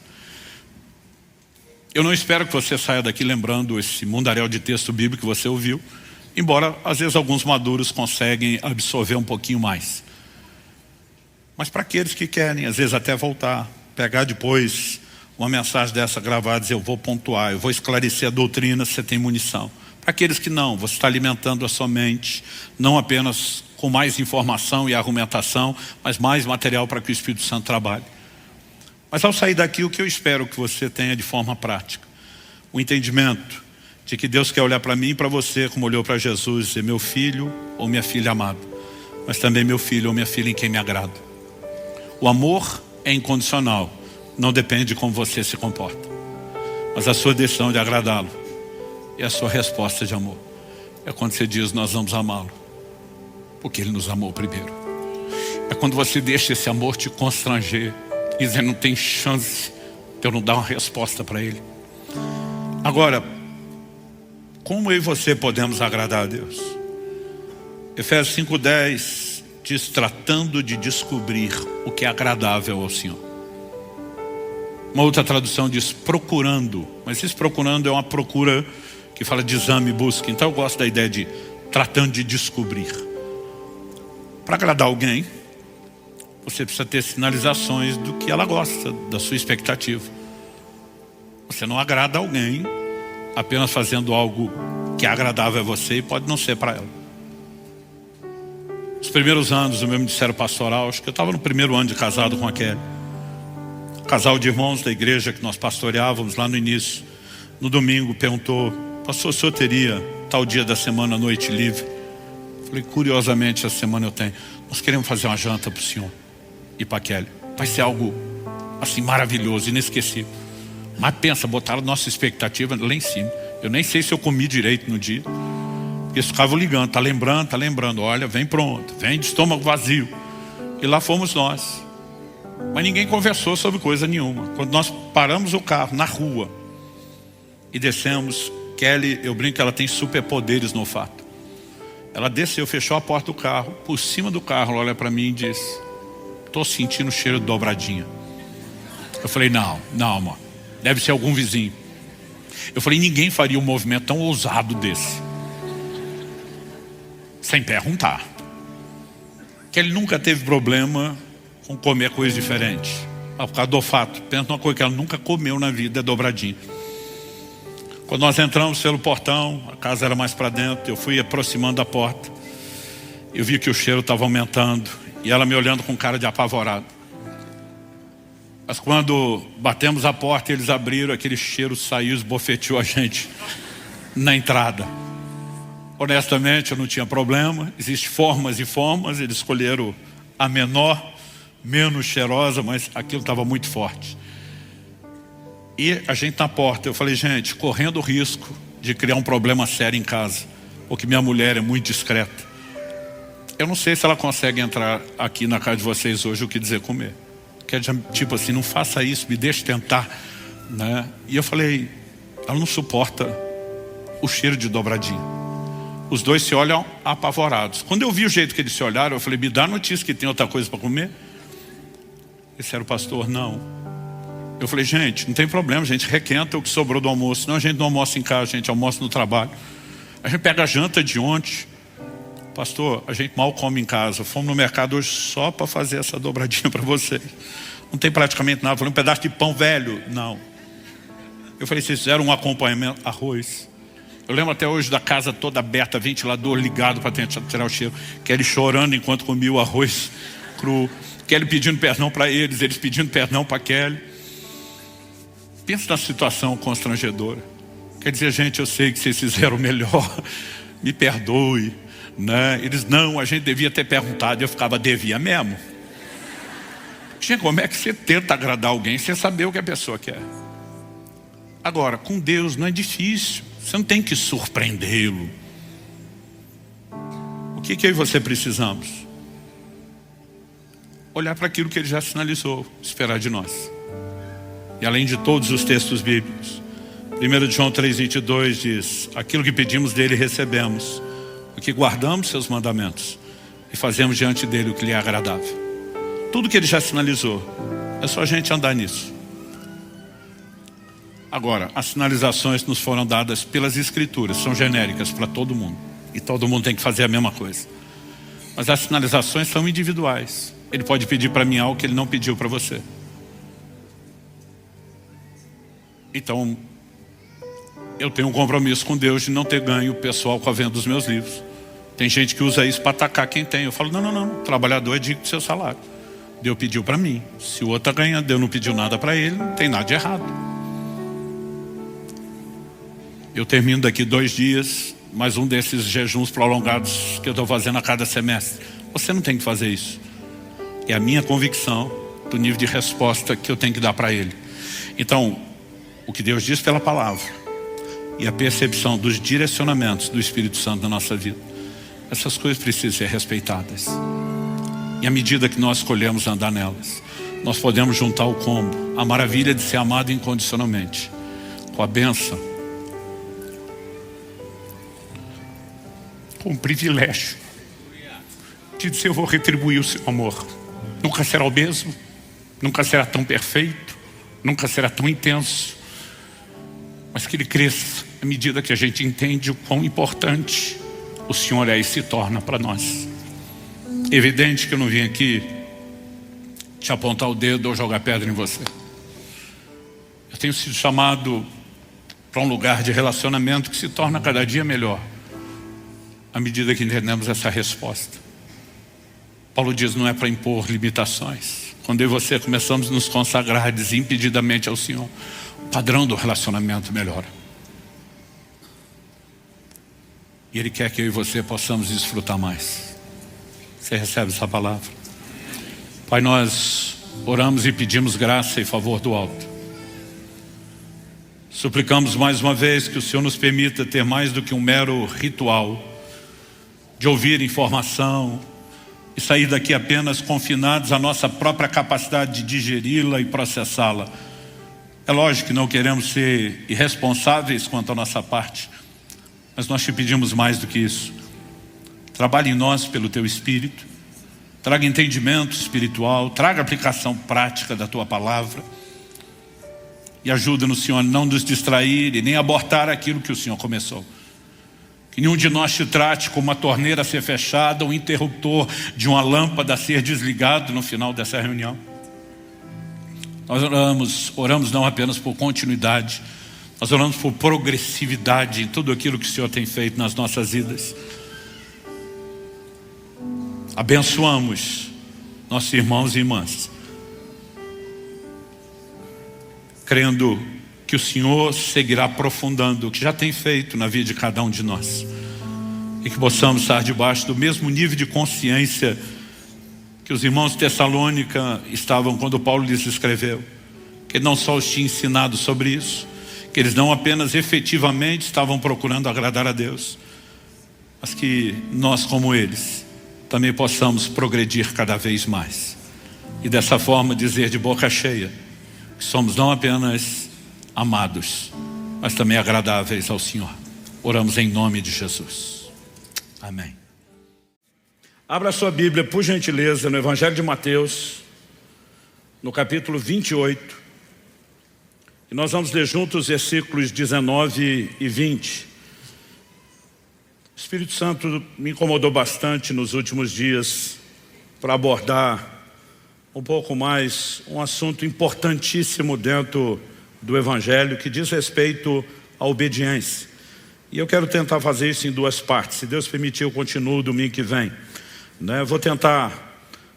Eu não espero que você saia daqui lembrando esse mundaréu de texto bíblico que você ouviu, embora às vezes alguns maduros conseguem absorver um pouquinho mais. Mas para aqueles que querem, às vezes até voltar, pegar depois uma mensagem dessa gravada e dizer, eu vou pontuar, eu vou esclarecer a doutrina, você tem munição. Para aqueles que não, você está alimentando a sua mente, não apenas com mais informação e argumentação, mas mais material para que o Espírito Santo trabalhe. Mas ao sair daqui, o que eu espero que você tenha de forma prática? O entendimento de que Deus quer olhar para mim e para você como olhou para Jesus e dizer, meu filho ou minha filha amado, mas também meu filho ou minha filha em quem me agrado. O amor é incondicional, não depende de como você se comporta, mas a sua decisão de agradá-lo e a sua resposta de amor é quando você diz, nós vamos amá-lo, porque Ele nos amou primeiro. É quando você deixa esse amor te constranger, dizer, não tem chance de eu não dar uma resposta para Ele. Agora, como eu e você podemos agradar a Deus? Efésios 5,10 diz, tratando de descobrir o que é agradável ao Senhor. Uma outra tradução diz procurando, mas esse procurando é uma procura que fala de exame e busca. Então eu gosto da ideia de tratando de descobrir. Para agradar alguém, você precisa ter sinalizações do que ela gosta, da sua expectativa. Você não agrada alguém apenas fazendo algo que é agradável a você e pode não ser para ela. Os primeiros anos do meu ministério pastoral, acho que eu estava no primeiro ano de casado com a Kelly. Casal de irmãos da igreja que nós pastoreávamos lá no início, no domingo, perguntou, pastor, o senhor teria tal dia da semana, noite livre? Falei, curiosamente, essa semana eu tenho. Nós queremos fazer uma janta para o senhor e para a Kelly. Vai ser algo assim maravilhoso, inesquecível. Mas pensa, botaram nossa expectativa lá em cima. Eu nem sei se eu comi direito no dia. Porque eles ficavam ligando, tá lembrando, olha, vem pronto, vem de estômago vazio. E lá fomos nós. Mas ninguém conversou sobre coisa nenhuma. Quando nós paramos o carro na rua e descemos, Kelly, eu brinco que ela tem superpoderes no olfato. Ela desceu, fechou a porta do carro, por cima do carro, ela olha para mim e diz: tô sentindo o cheiro de dobradinha. Eu falei, não, amor, deve ser algum vizinho. Eu falei, ninguém faria um movimento tão ousado desse sem perguntar. Que ele nunca teve problema com comer coisa diferente. Por causa do olfato. Pensa numa coisa que ela nunca comeu na vida, é dobradinha. Quando nós entramos pelo portão, a casa era mais para dentro, eu fui aproximando da porta. Eu vi que o cheiro estava aumentando e ela me olhando com cara de apavorado. Mas quando batemos a porta e eles abriram, aquele cheiro saiu, esbofeteou a gente na entrada. Honestamente, eu não tinha problema. Existem formas e formas. Eles escolheram a menor, menos cheirosa, mas aquilo estava muito forte. E a gente na porta, eu falei, gente, correndo o risco de criar um problema sério em casa, porque minha mulher é muito discreta. Eu não sei se ela consegue entrar aqui na casa de vocês hoje o que dizer comer. Que é tipo assim, não faça isso, me deixe tentar, né? E eu falei, ela não suporta o cheiro de dobradinho. Os dois se olham apavorados. Quando eu vi o jeito que eles se olharam, eu falei, me dá notícia que tem outra coisa para comer? Esse era o pastor, não. Eu falei, gente, não tem problema, a gente requenta o que sobrou do almoço. Não, a gente não almoça em casa, a gente almoça no trabalho. A gente pega a janta de ontem. Pastor, a gente mal come em casa. Fomos no mercado hoje só para fazer essa dobradinha para vocês. Não tem praticamente nada. Eu falei, um pedaço de pão velho? Não. Eu falei, vocês fizeram um acompanhamento? Arroz. Eu lembro até hoje da casa toda aberta, ventilador ligado para tentar tirar o cheiro. Kelly chorando enquanto comia o arroz cru. Kelly pedindo perdão para eles pedindo perdão para Kelly. Pensa na situação constrangedora. Quer dizer, gente, eu sei que vocês fizeram o melhor. Me perdoe. Né? Eles, não, a gente devia ter perguntado. Eu ficava, devia mesmo. Gente, como é que você tenta agradar alguém sem saber o que a pessoa quer? Agora, com Deus não é difícil. Você não tem que surpreendê-lo. O que eu e você precisamos? Olhar para aquilo que Ele já sinalizou, esperar de nós. E além de todos os textos bíblicos, 1 João 3,22 diz: aquilo que pedimos dele recebemos, porque guardamos seus mandamentos e fazemos diante dele o que lhe é agradável. Tudo que Ele já sinalizou, é só a gente andar nisso. Agora, as sinalizações nos foram dadas pelas Escrituras, são genéricas para todo mundo. E todo mundo tem que fazer a mesma coisa. Mas as sinalizações são individuais. Ele pode pedir para mim algo que Ele não pediu para você. Então, eu tenho um compromisso com Deus de não ter ganho pessoal com a venda dos meus livros. Tem gente que usa isso para atacar quem tem. Eu falo, não, o trabalhador é digno do seu salário. Deus pediu para mim. Se o outro ganha, Deus não pediu nada para ele, não tem nada de errado. Eu termino daqui 2 dias, mais um desses jejuns prolongados que eu estou fazendo a cada semestre. Você não tem que fazer isso. É a minha convicção do nível de resposta que eu tenho que dar para Ele. Então, o que Deus diz pela palavra e a percepção dos direcionamentos do Espírito Santo na nossa vida, essas coisas precisam ser respeitadas. E à medida que nós escolhemos andar nelas, nós podemos juntar o combo, a maravilha de ser amado incondicionalmente, com a bênção, com o privilégio de dizer, eu vou retribuir o seu amor. Nunca será o mesmo, nunca será tão perfeito, nunca será tão intenso, mas que ele cresça à medida que a gente entende o quão importante o Senhor é e se torna para nós. Evidente que eu não vim aqui te apontar o dedo ou jogar pedra em você. Eu tenho sido chamado para um lugar de relacionamento que se torna cada dia melhor à medida que entendemos essa resposta. Paulo diz, não é para impor limitações. Quando eu e você começamos a nos consagrar desimpedidamente ao Senhor, o padrão do relacionamento melhora. E Ele quer que eu e você possamos desfrutar mais. Você recebe essa palavra? Pai, nós oramos e pedimos graça e favor do alto. Suplicamos mais uma vez que o Senhor nos permita ter mais do que um mero ritual de ouvir informação e sair daqui apenas confinados à nossa própria capacidade de digeri-la e processá-la. É lógico que não queremos ser irresponsáveis quanto à nossa parte, mas nós te pedimos mais do que isso. Trabalhe em nós pelo teu Espírito, traga entendimento espiritual, traga aplicação prática da tua palavra e ajuda-nos, Senhor, a não nos distrair e nem abortar aquilo que o Senhor começou. Que nenhum de nós te trate como uma torneira a ser fechada, um interruptor de uma lâmpada a ser desligado no final dessa reunião. Nós oramos não apenas por continuidade, nós oramos por progressividade em tudo aquilo que o Senhor tem feito nas nossas vidas. Abençoamos nossos irmãos e irmãs, crendo que o Senhor seguirá aprofundando o que já tem feito na vida de cada um de nós, e que possamos estar debaixo do mesmo nível de consciência que os irmãos de Tessalônica estavam quando Paulo lhes escreveu, que ele não só os tinha ensinado sobre isso, que eles não apenas efetivamente estavam procurando agradar a Deus, mas que nós, como eles, também possamos progredir cada vez mais e dessa forma dizer de boca cheia que somos não apenas amados, mas também agradáveis ao Senhor. Oramos em nome de Jesus. Amém. Abra sua Bíblia, por gentileza, no Evangelho de Mateus, no capítulo 28. E nós vamos ler juntos os versículos 19 e 20. O Espírito Santo me incomodou bastante nos últimos dias para abordar um pouco mais um assunto importantíssimo dentro do Evangelho, que diz respeito à obediência. E eu quero tentar fazer isso em duas partes. Se Deus permitir, eu continuo domingo que vem. Eu vou tentar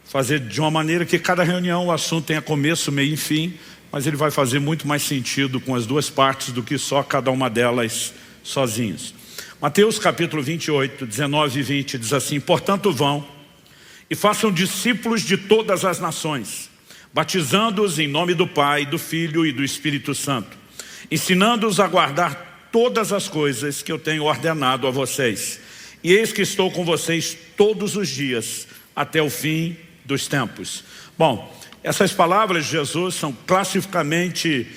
fazer de uma maneira que cada reunião o assunto tenha começo, meio e fim, mas ele vai fazer muito mais sentido com as duas partes do que só cada uma delas sozinhos. Mateus capítulo 28, 19 e 20 diz assim: portanto vão e façam discípulos de todas as nações, batizando-os em nome do Pai, do Filho e do Espírito Santo, ensinando-os a guardar todas as coisas que eu tenho ordenado a vocês. E eis que estou com vocês todos os dias, até o fim dos tempos. Bom, essas palavras de Jesus são classicamente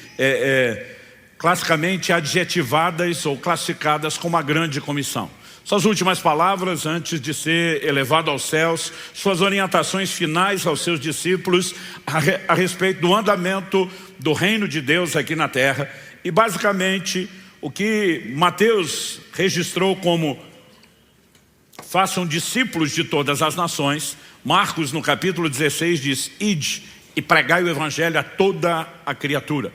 adjetivadas ou classificadas como a grande comissão. Suas últimas palavras antes de ser elevado aos céus, suas orientações finais aos seus discípulos a respeito do andamento do reino de Deus aqui na terra. E basicamente o que Mateus registrou como façam discípulos de todas as nações, Marcos no capítulo 16 diz: ide e pregai o evangelho a toda a criatura.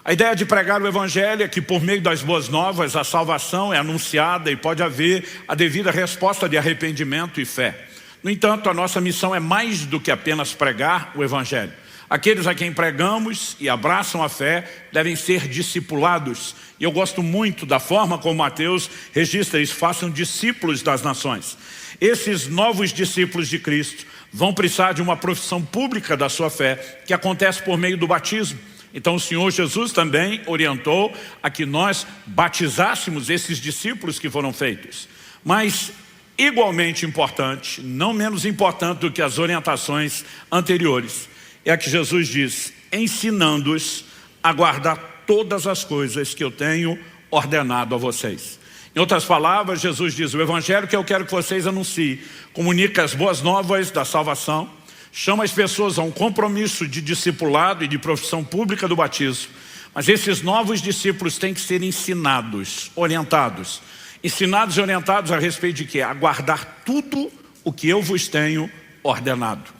A ideia de pregar o evangelho é que por meio das boas novas a salvação é anunciada e pode haver a devida resposta de arrependimento e fé. No entanto, a nossa missão é mais do que apenas pregar o evangelho. Aqueles a quem pregamos e abraçam a fé devem ser discipulados. E eu gosto muito da forma como Mateus registra isso: façam discípulos das nações. Esses novos discípulos de Cristo vão precisar de uma profissão pública da sua fé, que acontece por meio do batismo. Então o Senhor Jesus também orientou a que nós batizássemos esses discípulos que foram feitos. Mas igualmente importante, não menos importante do que as orientações anteriores, é a que Jesus diz: ensinando-os a guardar todas as coisas que eu tenho ordenado a vocês. Em outras palavras, Jesus diz: o evangelho que eu quero que vocês anunciem comunica as boas novas da salvação, chama as pessoas a um compromisso de discipulado e de profissão pública do batismo. Mas esses novos discípulos têm que ser ensinados, orientados. Ensinados e orientados a respeito de quê? A guardar tudo o que eu vos tenho ordenado.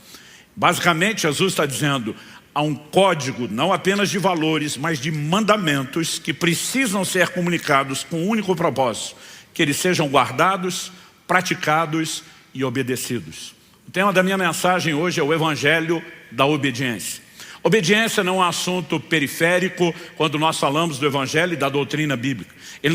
Basicamente, Jesus está dizendo: há um código não apenas de valores, mas de mandamentos que precisam ser comunicados com um único propósito: que eles sejam guardados, praticados e obedecidos. O tema da minha mensagem hoje é o Evangelho da obediência. Obediência não é um assunto periférico quando nós falamos do Evangelho e da doutrina bíblica. Ele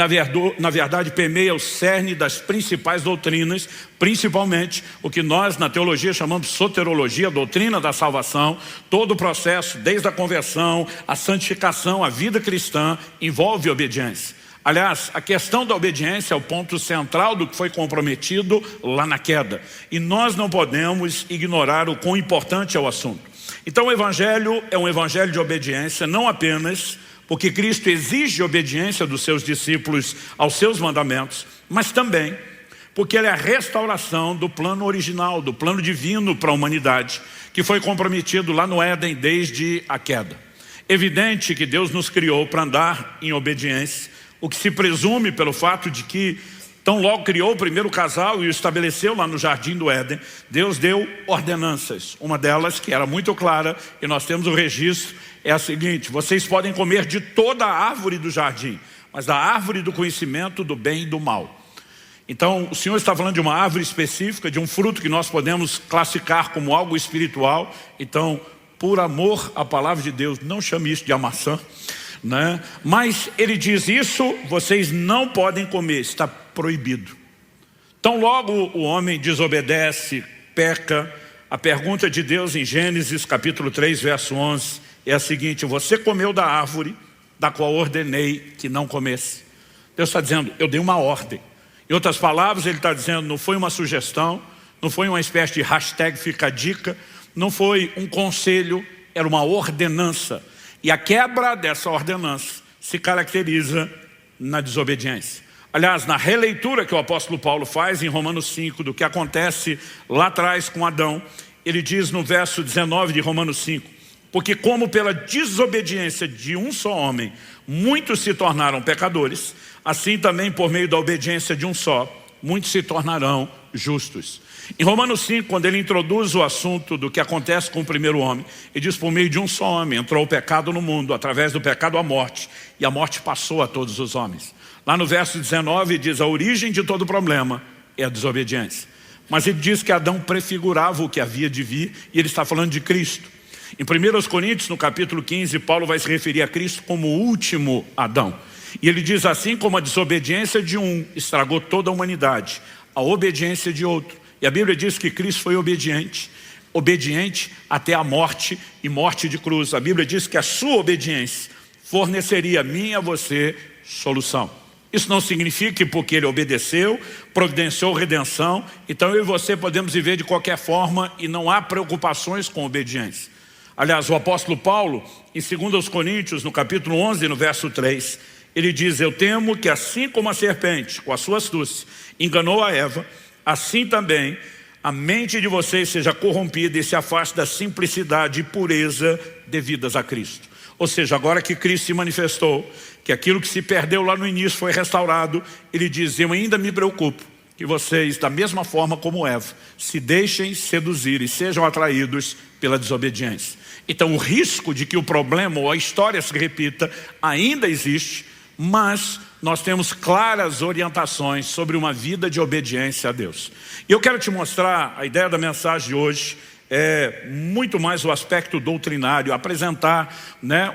na verdade permeia o cerne das principais doutrinas, principalmente o que nós na teologia chamamos de soterologia, a doutrina da salvação. Todo o processo, desde a conversão, a santificação, a vida cristã, envolve obediência. Aliás, a questão da obediência é o ponto central do que foi comprometido lá na queda. E nós não podemos ignorar o quão importante é o assunto. Então o Evangelho é um Evangelho de obediência, não apenas porque Cristo exige obediência dos seus discípulos aos seus mandamentos, mas também porque ele é a restauração do plano original, do plano divino para a humanidade, que foi comprometido lá no Éden desde a queda. Evidente que Deus nos criou para andar em obediência, o que se presume pelo fato de que, tão logo criou o primeiro casal e o estabeleceu lá no jardim do Éden, Deus deu ordenanças. Uma delas, que era muito clara, e nós temos o registro, é a seguinte: vocês podem comer de toda a árvore do jardim, mas da árvore do conhecimento do bem e do mal. Então, o Senhor está falando de uma árvore específica, de um fruto que nós podemos classificar como algo espiritual. Então, por amor à palavra de Deus, não chame isso de maçã, né? Mas ele diz: isso vocês não podem comer, está proibido. Então logo o homem desobedece, peca. A pergunta de Deus em Gênesis capítulo 3 verso 11 é a seguinte: você comeu da árvore da qual ordenei que não comesse. Deus está dizendo: eu dei uma ordem. Em outras palavras, ele está dizendo: não foi uma sugestão, não foi uma espécie de hashtag fica a dica, não foi um conselho, era uma ordenança. E a quebra dessa ordenança se caracteriza na desobediência. Aliás, na releitura que o apóstolo Paulo faz em Romanos 5 do que acontece lá atrás com Adão, ele diz no verso 19 de Romanos 5: porque como pela desobediência de um só homem muitos se tornaram pecadores, assim também por meio da obediência de um só, muitos se tornarão justos. Em Romanos 5, quando ele introduz o assunto do que acontece com o primeiro homem, ele diz: por meio de um só homem entrou o pecado no mundo, através do pecado a morte, e a morte passou a todos os homens. Lá no verso 19 diz: a origem de todo problema é a desobediência. Mas ele diz que Adão prefigurava o que havia de vir, e ele está falando de Cristo. Em 1 Coríntios, no capítulo 15, Paulo vai se referir a Cristo como o último Adão. E ele diz: assim como a desobediência de um estragou toda a humanidade, a obediência de outro. E a Bíblia diz que Cristo foi obediente até a morte e morte de cruz. A Bíblia diz que a sua obediência forneceria a mim e a você solução. Isso não significa que porque ele obedeceu, providenciou redenção, então eu e você podemos viver de qualquer forma e não há preocupações com obediência. Aliás, o apóstolo Paulo, em 2 Coríntios, no capítulo 11, no verso 3, ele diz: eu temo que assim como a serpente, com a sua astúcia, enganou a Eva, assim também a mente de vocês seja corrompida e se afaste da simplicidade e pureza devidas a Cristo. Ou seja, agora que Cristo se manifestou, que aquilo que se perdeu lá no início foi restaurado, ele diz: eu ainda me preocupo que vocês, da mesma forma como Eva, se deixem seduzir e sejam atraídos pela desobediência. Então o risco de que o problema ou a história se repita ainda existe, mas nós temos claras orientações sobre uma vida de obediência a Deus. E eu quero te mostrar, a ideia da mensagem de hoje é muito mais o aspecto doutrinário, apresentar,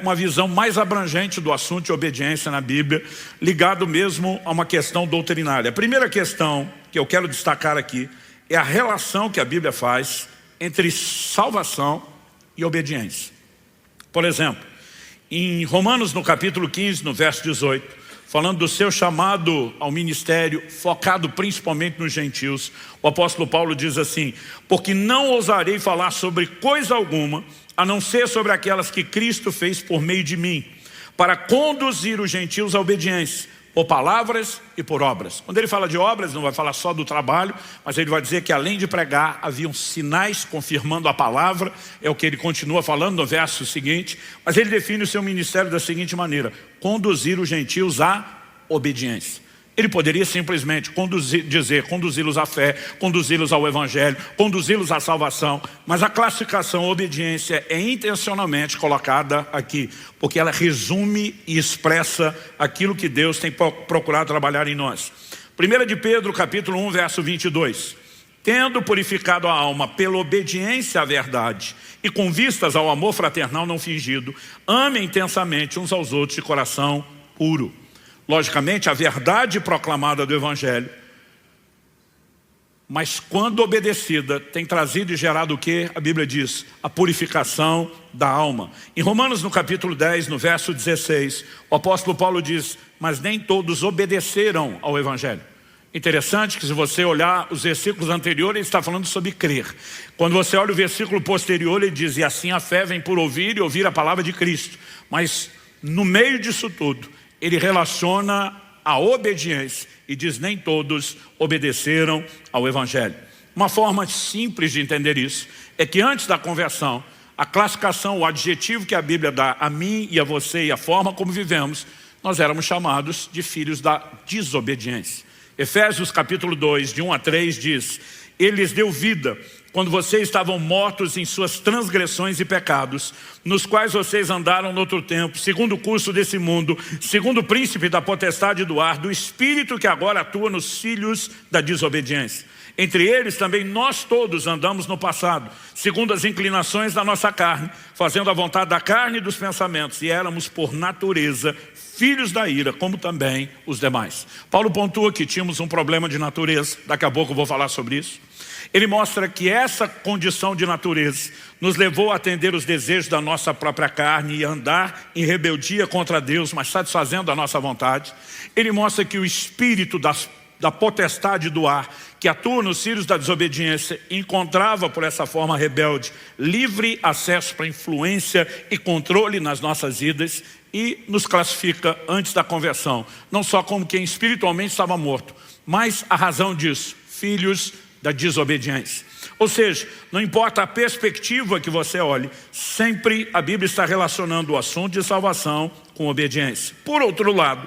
uma visão mais abrangente do assunto de obediência na Bíblia, ligado mesmo a uma questão doutrinária. A primeira questão que eu quero destacar aqui é a relação que a Bíblia faz entre salvação e obediência. Por exemplo, em Romanos, no capítulo 15, no verso 18, falando do seu chamado ao ministério, focado principalmente nos gentios, o apóstolo Paulo diz assim: porque não ousarei falar sobre coisa alguma, a não ser sobre aquelas que Cristo fez por meio de mim, para conduzir os gentios à obediência, por palavras e por obras. Quando ele fala de obras, não vai falar só do trabalho, mas ele vai dizer que além de pregar, haviam sinais confirmando a palavra, é o que ele continua falando no verso seguinte, mas ele define o seu ministério da seguinte maneira: conduzir os gentios à obediência. Ele poderia simplesmente conduzi-los à fé, conduzi-los ao evangelho, conduzi-los à salvação, mas a classificação obediência é intencionalmente colocada aqui, porque ela resume e expressa aquilo que Deus tem procurado trabalhar em nós. 1 de Pedro, capítulo 1, verso 22. Tendo purificado a alma pela obediência à verdade e com vistas ao amor fraternal não fingido, amem intensamente uns aos outros de coração puro. Logicamente, a verdade proclamada do Evangelho mas quando obedecida, tem trazido e gerado o que? A Bíblia diz, a purificação da alma. Em Romanos, no capítulo 10, no verso 16, o apóstolo Paulo diz, mas nem todos obedeceram ao Evangelho. Interessante que se você olhar os versículos anteriores, ele está falando sobre crer. Quando você olha o versículo posterior, ele diz, e assim a fé vem por ouvir e ouvir a palavra de Cristo. Mas no meio disso tudo, ele relaciona a obediência e diz, nem todos obedeceram ao Evangelho. Uma forma simples de entender isso é que antes da conversão, a classificação, o adjetivo que a Bíblia dá a mim e a você e a forma como vivemos, nós éramos chamados de filhos da desobediência. Efésios capítulo 2, de 1 a 3 diz, ele lhes deu vida quando vocês estavam mortos em suas transgressões e pecados, nos quais vocês andaram no outro tempo, segundo o curso desse mundo, segundo o príncipe da potestade do ar, do espírito que agora atua nos filhos da desobediência. Entre eles também nós todos andamos no passado, segundo as inclinações da nossa carne, fazendo a vontade da carne e dos pensamentos, e éramos por natureza filhos da ira, como também os demais. Paulo pontua que tínhamos um problema de natureza, daqui a pouco eu vou falar sobre isso. Ele mostra que essa condição de natureza nos levou a atender os desejos da nossa própria carne e andar em rebeldia contra Deus, mas satisfazendo a nossa vontade. Ele mostra que o espírito da potestade do ar, que atua nos filhos da desobediência, encontrava por essa forma rebelde livre acesso para influência e controle nas nossas vidas e nos classifica antes da conversão, não só como quem espiritualmente estava morto, mas a razão disso, filhos da desobediência. Ou seja, não importa a perspectiva que você olhe, sempre a Bíblia está relacionando o assunto de salvação com obediência. Por outro lado,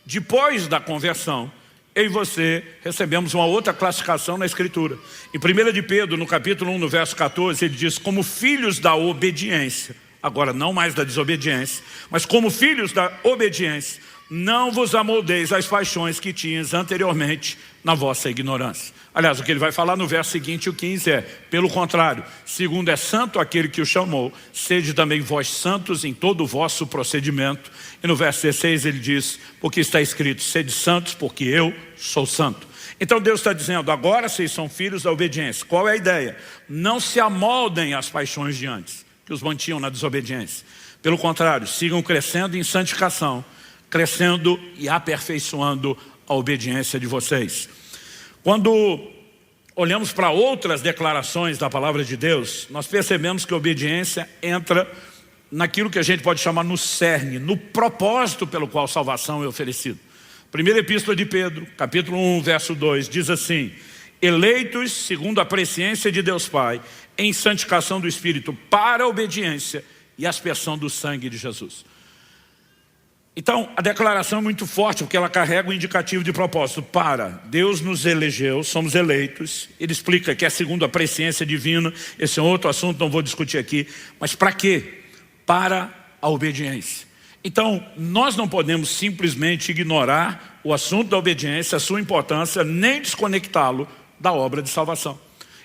depois da conversão, eu e você recebemos uma outra classificação na Escritura. Em 1 de Pedro, no capítulo 1, no verso 14, ele diz, como filhos da obediência, agora não mais da desobediência, mas como filhos da obediência, não vos amoldeis às paixões que tinhas anteriormente na vossa ignorância. Aliás, o que ele vai falar no verso seguinte, o 15 é, pelo contrário, segundo é santo aquele que o chamou, sede também vós santos em todo o vosso procedimento. E no verso 16 ele diz, porque está escrito, sede santos porque eu sou santo. Então Deus está dizendo, agora vocês são filhos da obediência. Qual é a ideia? Não se amoldem às paixões de antes, que os mantinham na desobediência. Pelo contrário, sigam crescendo em santificação, crescendo e aperfeiçoando a obediência de vocês. Quando olhamos para outras declarações da palavra de Deus, nós percebemos que a obediência entra naquilo que a gente pode chamar no cerne, no propósito pelo qual salvação é oferecida. Primeira epístola de Pedro, capítulo 1, verso 2, diz assim, eleitos segundo a presciência de Deus Pai, em santificação do Espírito, para a obediência e aspersão do sangue de Jesus. Então, a declaração é muito forte, porque ela carrega o indicativo de propósito. Para, Deus nos elegeu, somos eleitos. Ele explica que é segundo a presciência divina. Esse é outro assunto, não vou discutir aqui. Mas para quê? Para a obediência. Então, nós não podemos simplesmente ignorar o assunto da obediência, a sua importância, nem desconectá-lo da obra de salvação.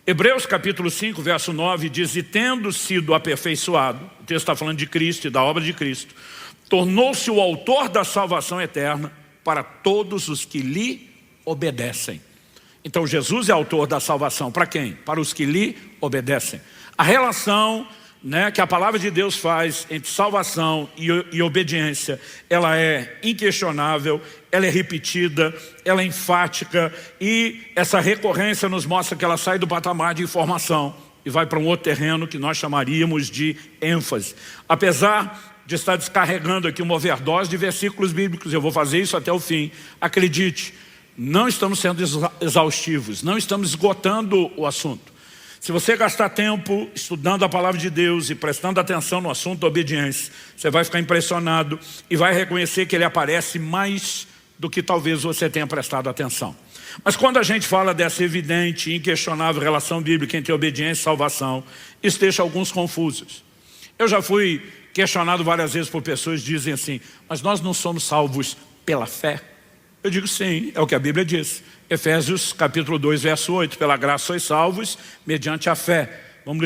Hebreus capítulo 5, verso 9 diz, e tendo sido aperfeiçoado, o texto está falando de Cristo e da obra de Cristo, tornou-se o autor da salvação eterna para todos os que lhe obedecem. Então Jesus é autor da salvação para quem? Para os que lhe obedecem. A relação que a palavra de Deus faz entre salvação e obediência, ela é inquestionável, ela é repetida, ela é enfática e essa recorrência nos mostra que ela sai do patamar de informação e vai para um outro terreno que nós chamaríamos de ênfase. Apesar de estar descarregando aqui uma overdose de versículos bíblicos, eu vou fazer isso até o fim. Acredite, não estamos sendo exaustivos, não estamos esgotando o assunto. Se você gastar tempo estudando a palavra de Deus e prestando atenção no assunto da obediência, você vai ficar impressionado e vai reconhecer que ele aparece mais do que talvez você tenha prestado atenção. Mas quando a gente fala dessa evidente e inquestionável relação bíblica entre obediência e salvação, isso deixa alguns confusos. Eu já fui questionado várias vezes por pessoas que dizem assim, mas nós não somos salvos pela fé? Eu digo sim, é o que a Bíblia diz. Efésios capítulo 2, verso 8, pela graça sois salvos mediante a fé. Vamos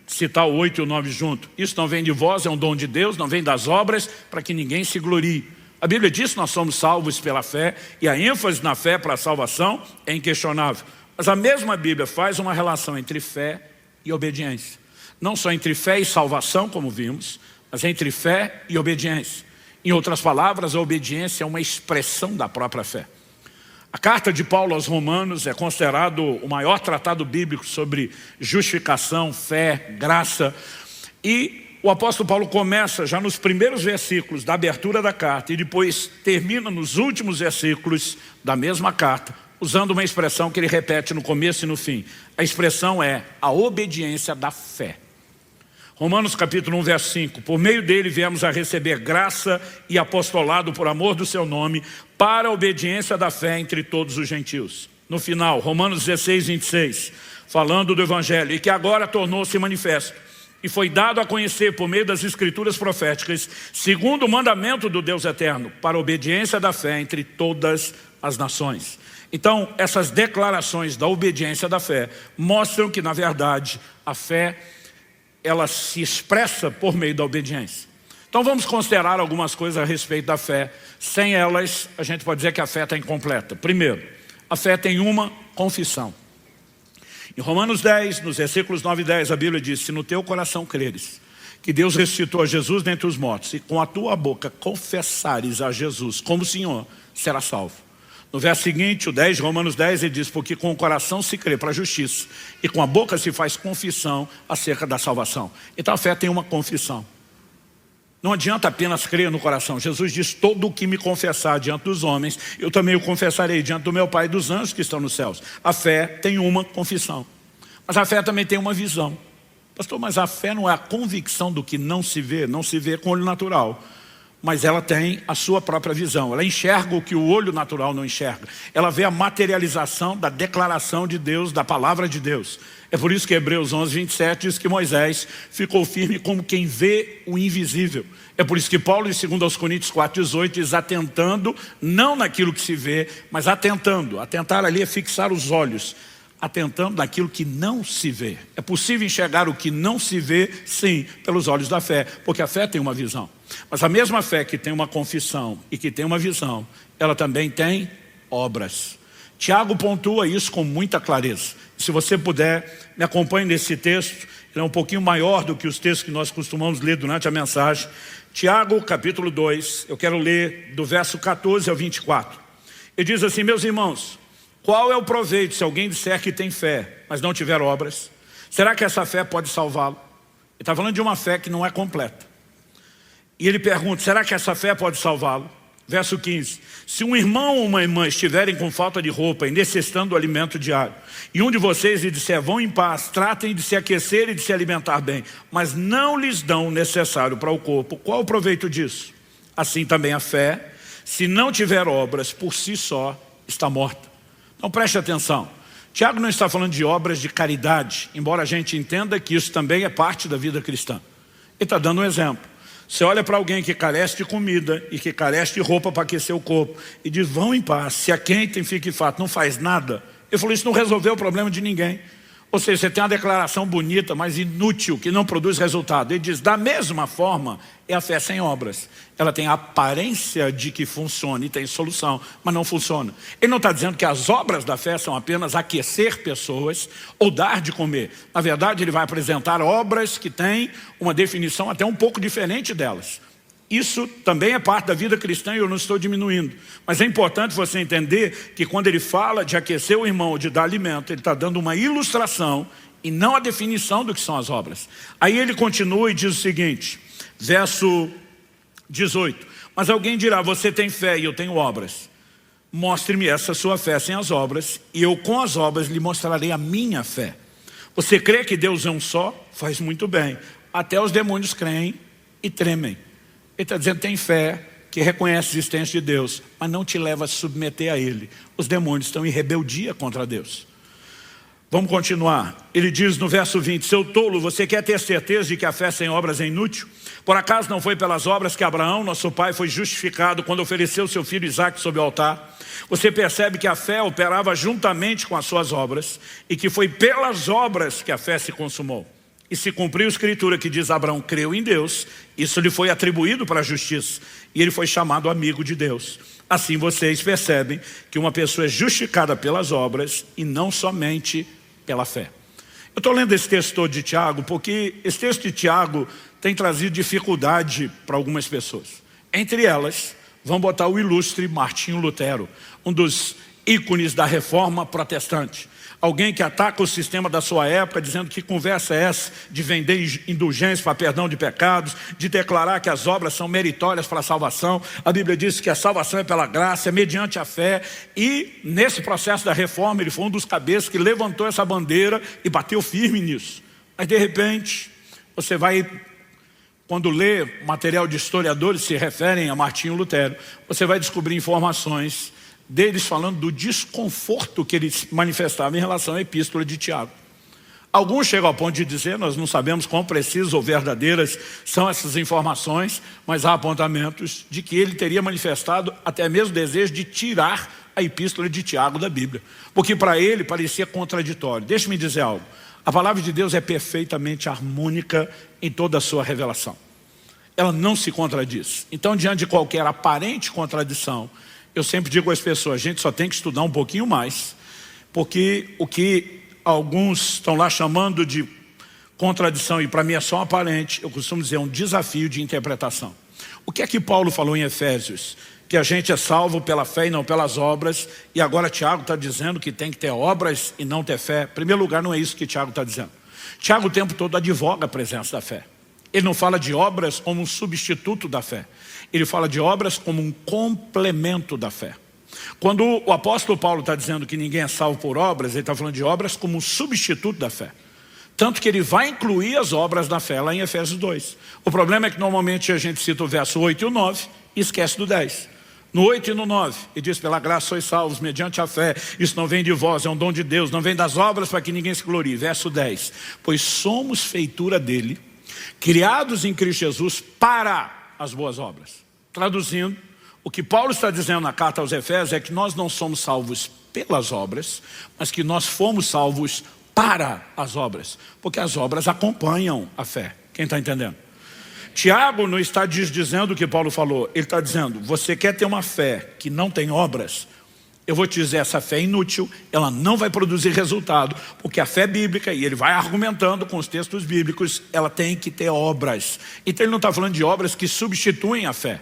citar o 8 e o 9 junto. Isso não vem de vós, é um dom de Deus, não vem das obras, para que ninguém se glorie. A Bíblia diz que nós somos salvos pela fé, e a ênfase na fé para a salvação é inquestionável. Mas a mesma Bíblia faz uma relação entre fé e obediência. Não só entre fé e salvação, como vimos, mas entre fé e obediência. Em outras palavras, a obediência é uma expressão da própria fé. A carta de Paulo aos Romanos é considerado o maior tratado bíblico sobre justificação, fé, graça. E o apóstolo Paulo começa já nos primeiros versículos da abertura da carta e depois termina nos últimos versículos da mesma carta, usando uma expressão que ele repete no começo e no fim. A expressão é a obediência da fé. Romanos capítulo 1, verso 5. Por meio dele viemos a receber graça e apostolado por amor do seu nome, para a obediência da fé entre todos os gentios. No final, Romanos 16, 26, falando do evangelho, e que agora tornou-se manifesto, e foi dado a conhecer por meio das escrituras proféticas, segundo o mandamento do Deus eterno, para a obediência da fé entre todas as nações. Então, essas declarações da obediência da fé mostram que, na verdade, a fé ela se expressa por meio da obediência. Então vamos considerar algumas coisas a respeito da fé. Sem elas, a gente pode dizer que a fé está incompleta. Primeiro, a fé tem uma confissão. Em Romanos 10, nos versículos 9 e 10, a Bíblia diz: se no teu coração creres que Deus ressuscitou a Jesus dentre os mortos, e com a tua boca confessares a Jesus como Senhor, serás salvo. No verso seguinte, o 10, Romanos 10, ele diz: porque com o coração se crê para a justiça, e com a boca se faz confissão acerca da salvação. Então a fé tem uma confissão. Não adianta apenas crer no coração. Jesus diz: todo o que me confessar diante dos homens, eu também o confessarei diante do meu Pai e dos anjos que estão nos céus. A fé tem uma confissão. Mas a fé também tem uma visão. Pastor, mas a fé não é a convicção do que não se vê com o olho natural. Mas ela tem a sua própria visão. Ela enxerga o que o olho natural não enxerga. Ela vê a materialização da declaração de Deus, da palavra de Deus. É por isso que Hebreus 11, 27 diz que Moisés ficou firme como quem vê o invisível. É por isso que Paulo, em 2 Coríntios 4, 18, diz: atentando, não naquilo que se vê, mas atentando. Atentar ali é fixar os olhos. Atentando naquilo que não se vê. É possível enxergar o que não se vê, sim, pelos olhos da fé, porque a fé tem uma visão. Mas a mesma fé que tem uma confissão e que tem uma visão, ela também tem obras. Tiago pontua isso com muita clareza. Se você puder, me acompanhe nesse texto. Ele é um pouquinho maior do que os textos que nós costumamos ler durante a mensagem. Tiago, capítulo 2, eu quero ler do verso 14 ao 24. Ele diz assim: meus irmãos, qual é o proveito se alguém disser que tem fé, mas não tiver obras? Será que essa fé pode salvá-lo? Ele está falando de uma fé que não é completa. E ele pergunta: será que essa fé pode salvá-lo? Verso 15. Se um irmão ou uma irmã estiverem com falta de roupa e necessitando do alimento diário, e um de vocês lhe disser: vão em paz, tratem de se aquecer e de se alimentar bem, mas não lhes dão o necessário para o corpo, qual o proveito disso? Assim também a fé, se não tiver obras, por si só está morta. Então preste atenção. Tiago não está falando de obras de caridade, embora a gente entenda que isso também é parte da vida cristã. Ele está dando um exemplo. Você olha para alguém que carece de comida e que carece de roupa para aquecer o corpo e diz: vão em paz, se aquentem, fique fato, não faz nada. Ele falou: isso não resolveu o problema de ninguém. Ou seja, você tem uma declaração bonita, mas inútil, que não produz resultado. Ele diz: da mesma forma é a fé sem obras. Ela tem a aparência de que funciona e tem solução, mas não funciona. Ele não está dizendo que as obras da fé são apenas aquecer pessoas ou dar de comer. Na verdade, ele vai apresentar obras que têm uma definição até um pouco diferente delas. Isso também é parte da vida cristã e eu não estou diminuindo. Mas é importante você entender que quando ele fala de aquecer o irmão ou de dar alimento, ele está dando uma ilustração e não a definição do que são as obras. Aí ele continua e diz o seguinte, verso 18. Mas alguém dirá: você tem fé e eu tenho obras. Mostre-me essa sua fé sem as obras, e eu com as obras lhe mostrarei a minha fé. Você crê que Deus é um só? Faz muito bem. Até os demônios creem e tremem. Ele está dizendo: tem fé que reconhece a existência de Deus, mas não te leva a se submeter a Ele. Os demônios estão em rebeldia contra Deus. Vamos continuar. Ele diz no verso 20: seu tolo, você quer ter certeza de que a fé sem obras é inútil? Por acaso não foi pelas obras que Abraão, nosso pai, foi justificado quando ofereceu seu filho Isaque sobre o altar? Você percebe que a fé operava juntamente com as suas obras e que foi pelas obras que a fé se consumou. E se cumpriu a escritura que diz: Abraão creu em Deus, isso lhe foi atribuído para a justiça, e ele foi chamado amigo de Deus. Assim vocês percebem que uma pessoa é justificada pelas obras e não somente pela fé. Eu estou lendo esse texto todo de Tiago porque esse texto de Tiago tem trazido dificuldade para algumas pessoas. Entre elas, vamos botar o ilustre Martinho Lutero, um dos ícones da reforma protestante. Alguém que ataca o sistema da sua época, dizendo que conversa é essa de vender indulgência para perdão de pecados, de declarar que as obras são meritórias para a salvação. A Bíblia diz que a salvação é pela graça, é mediante a fé. E nesse processo da reforma, ele foi um dos cabeças que levantou essa bandeira e bateu firme nisso. Mas de repente, você vai, quando lê material de historiadores que se referem a Martinho Lutero, você vai descobrir informações deles falando do desconforto que eles manifestavam em relação à epístola de Tiago. Alguns chegam ao ponto de dizer, nós não sabemos quão precisas ou verdadeiras são essas informações, mas há apontamentos de que ele teria manifestado até mesmo o desejo de tirar a epístola de Tiago da Bíblia, porque para ele parecia contraditório. Deixe-me dizer algo, a palavra de Deus é perfeitamente harmônica em toda a sua revelação. Ela não se contradiz. Então, diante de qualquer aparente contradição, eu sempre digo às pessoas, a gente só tem que estudar um pouquinho mais, porque o que alguns estão lá chamando de contradição, e para mim é só aparente, eu costumo dizer, é um desafio de interpretação. O que é que Paulo falou em Efésios? Que a gente é salvo pela fé e não pelas obras, e agora Tiago está dizendo que tem que ter obras e não ter fé. Em primeiro lugar, não é isso que Tiago está dizendo. Tiago o tempo todo advoga a presença da fé. Ele não fala de obras como um substituto da fé. Ele fala de obras como um complemento da fé. Quando o apóstolo Paulo está dizendo que ninguém é salvo por obras, ele está falando de obras como um substituto da fé. Tanto que ele vai incluir as obras da fé lá em Efésios 2. O problema é que normalmente a gente cita o verso 8 e o 9 e esquece do 10. No 8 e no 9, ele diz, pela graça sois salvos mediante a fé. Isso não vem de vós, é um dom de Deus, não vem das obras para que ninguém se glorie. Verso 10, pois somos feitura dele, criados em Cristo Jesus para as boas obras. Traduzindo, o que Paulo está dizendo na carta aos Efésios é que nós não somos salvos pelas obras, mas que nós fomos salvos para as obras, porque as obras acompanham a fé. Quem está entendendo? Tiago não está dizendo o que Paulo falou, ele está dizendo, você quer ter uma fé que não tem obras? Eu vou te dizer, essa fé é inútil, ela não vai produzir resultado, porque a fé bíblica, e ele vai argumentando com os textos bíblicos, ela tem que ter obras. Então ele não está falando de obras que substituem a fé.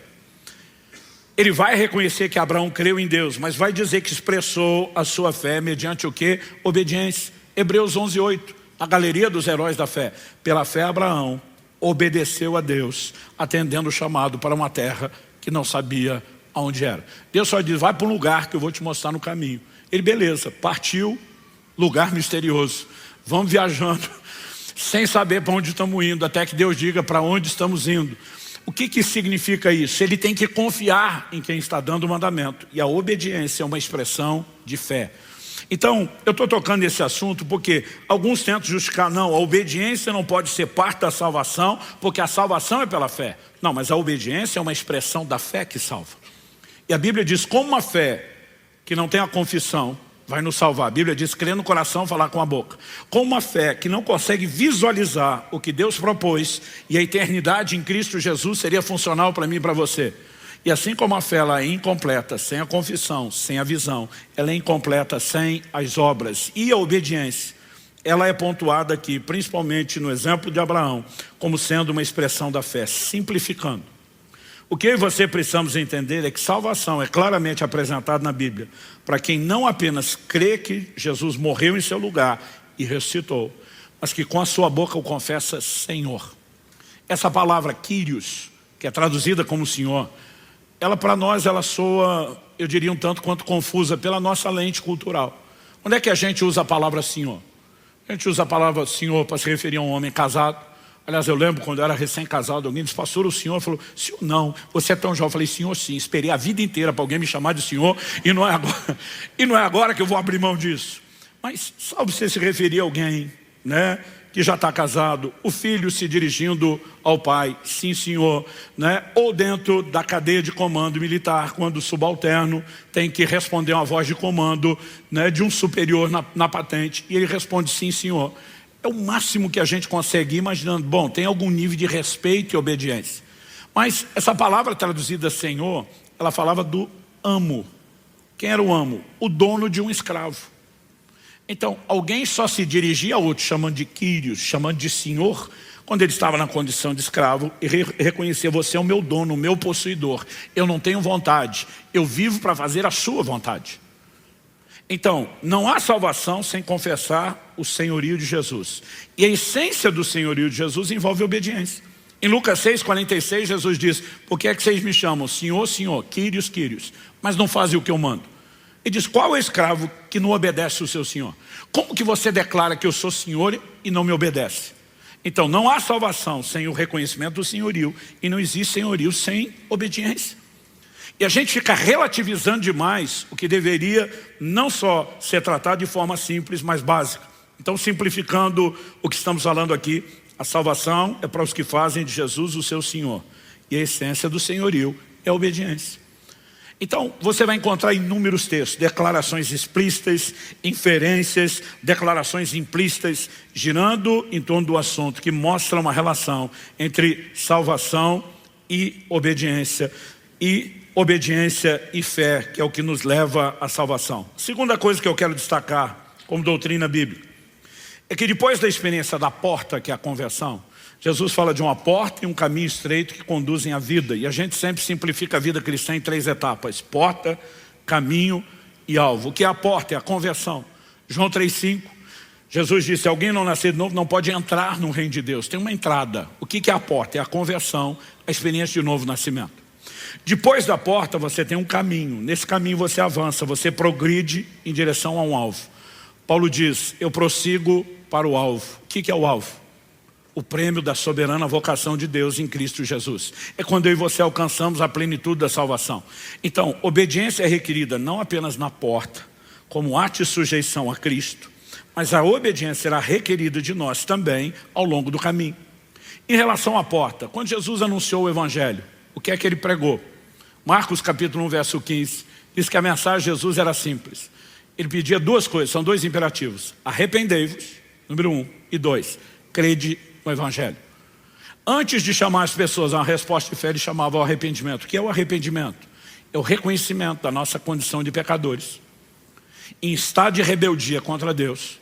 Ele vai reconhecer que Abraão creu em Deus, mas vai dizer que expressou a sua fé mediante o quê? Obediência. Hebreus 11:8, a galeria dos heróis da fé. Pela fé Abraão obedeceu a Deus, atendendo o chamado para uma terra que não sabia aonde era. Deus só diz, vai para um lugar que eu vou te mostrar no caminho. Ele, beleza, partiu, lugar misterioso. Vamos viajando, sem saber para onde estamos indo, até que Deus diga para onde estamos indo. O que significa isso? Ele tem que confiar em quem está dando o mandamento. E a obediência é uma expressão de fé. Então, eu estou tocando nesse assunto porque alguns tentam justificar, não, a obediência não pode ser parte da salvação, porque a salvação é pela fé. Não, mas a obediência é uma expressão da fé que salva. E a Bíblia diz, como uma fé que não tem a confissão vai nos salvar. A Bíblia diz, crer no coração, falar com a boca. Como uma fé que não consegue visualizar o que Deus propôs e a eternidade em Cristo Jesus seria funcional para mim e para você. E assim como a fé ela é incompleta sem a confissão, sem a visão, ela é incompleta sem as obras. E a obediência, ela é pontuada aqui, principalmente no exemplo de Abraão, como sendo uma expressão da fé, simplificando. O que eu e você precisamos entender é que salvação é claramente apresentada na Bíblia para quem não apenas crê que Jesus morreu em seu lugar e ressuscitou, mas que com a sua boca o confessa Senhor. Essa palavra Kyrios, que é traduzida como Senhor, ela para nós ela soa, eu diria um tanto quanto confusa pela nossa lente cultural. Onde é que a gente usa a palavra Senhor? A gente usa a palavra Senhor para se referir a um homem casado. Aliás, eu lembro quando eu era recém-casado, alguém disse, pastor, o senhor falou, senhor não, você é tão jovem. Eu falei, senhor sim, esperei a vida inteira para alguém me chamar de senhor e não é agora que eu vou abrir mão disso. Mas salve você se referir a alguém, né, que já está casado, o filho se dirigindo ao pai, sim senhor, né, ou dentro da cadeia de comando militar, quando o subalterno tem que responder uma voz de comando, né, de um superior na patente, e ele responde sim senhor. É o máximo que a gente consegue ir imaginando. Bom, tem algum nível de respeito e obediência. Mas essa palavra traduzida Senhor, ela falava do amo. Quem era o amo? O dono de um escravo. Então, alguém só se dirigia a outro, chamando de Quírios, chamando de senhor, quando ele estava na condição de escravo, e reconhecia: você é o meu dono, o meu possuidor. Eu não tenho vontade, eu vivo para fazer a sua vontade. Então, não há salvação sem confessar o senhorio de Jesus. E a essência do senhorio de Jesus envolve obediência. Em Lucas 6,46, Jesus diz: por que é que vocês me chamam Senhor, Senhor, Quírios, Quírios, mas não fazem o que eu mando? Ele diz: qual é o escravo que não obedece o seu senhor? Como que você declara que eu sou senhor e não me obedece? Então, não há salvação sem o reconhecimento do senhorio, e não existe senhorio sem obediência. E a gente fica relativizando demais o que deveria não só ser tratado de forma simples, mas básica. Então, simplificando o que estamos falando aqui, a salvação é para os que fazem de Jesus o seu Senhor. E a essência do senhorio é a obediência. Então, você vai encontrar inúmeros textos, declarações explícitas, inferências, declarações implícitas, girando em torno do assunto, que mostra uma relação entre salvação e obediência e fé, que é o que nos leva à salvação. Segunda coisa que eu quero destacar como doutrina bíblica é que depois da experiência da porta, que é a conversão, Jesus fala de uma porta e um caminho estreito que conduzem à vida. E a gente sempre simplifica a vida cristã em 3 etapas: porta, caminho e alvo. O que é a porta? É a conversão. João 3,5, Jesus disse: se alguém não nascer de novo não pode entrar no reino de Deus. Tem uma entrada. O que é a porta? É a conversão, a experiência de novo nascimento. Depois da porta você tem um caminho. Nesse caminho você avança, você progride em direção a um alvo. Paulo diz: eu prossigo para o alvo. O que é o alvo? O prêmio da soberana vocação de Deus em Cristo Jesus. É quando eu e você alcançamos a plenitude da salvação. Então, obediência é requerida não apenas na porta, como ato de sujeição a Cristo, mas a obediência será requerida de nós também ao longo do caminho. Em relação à porta, quando Jesus anunciou o Evangelho, o que é que ele pregou? Marcos capítulo 1, verso 15, diz que a mensagem de Jesus era simples. Ele pedia 2 coisas, são 2 imperativos: arrependei-vos, número 1, e 2, crede no Evangelho. Antes de chamar as pessoas a uma resposta de fé, ele chamava ao arrependimento. O que é o arrependimento? É o reconhecimento da nossa condição de pecadores, em estado de rebeldia contra Deus.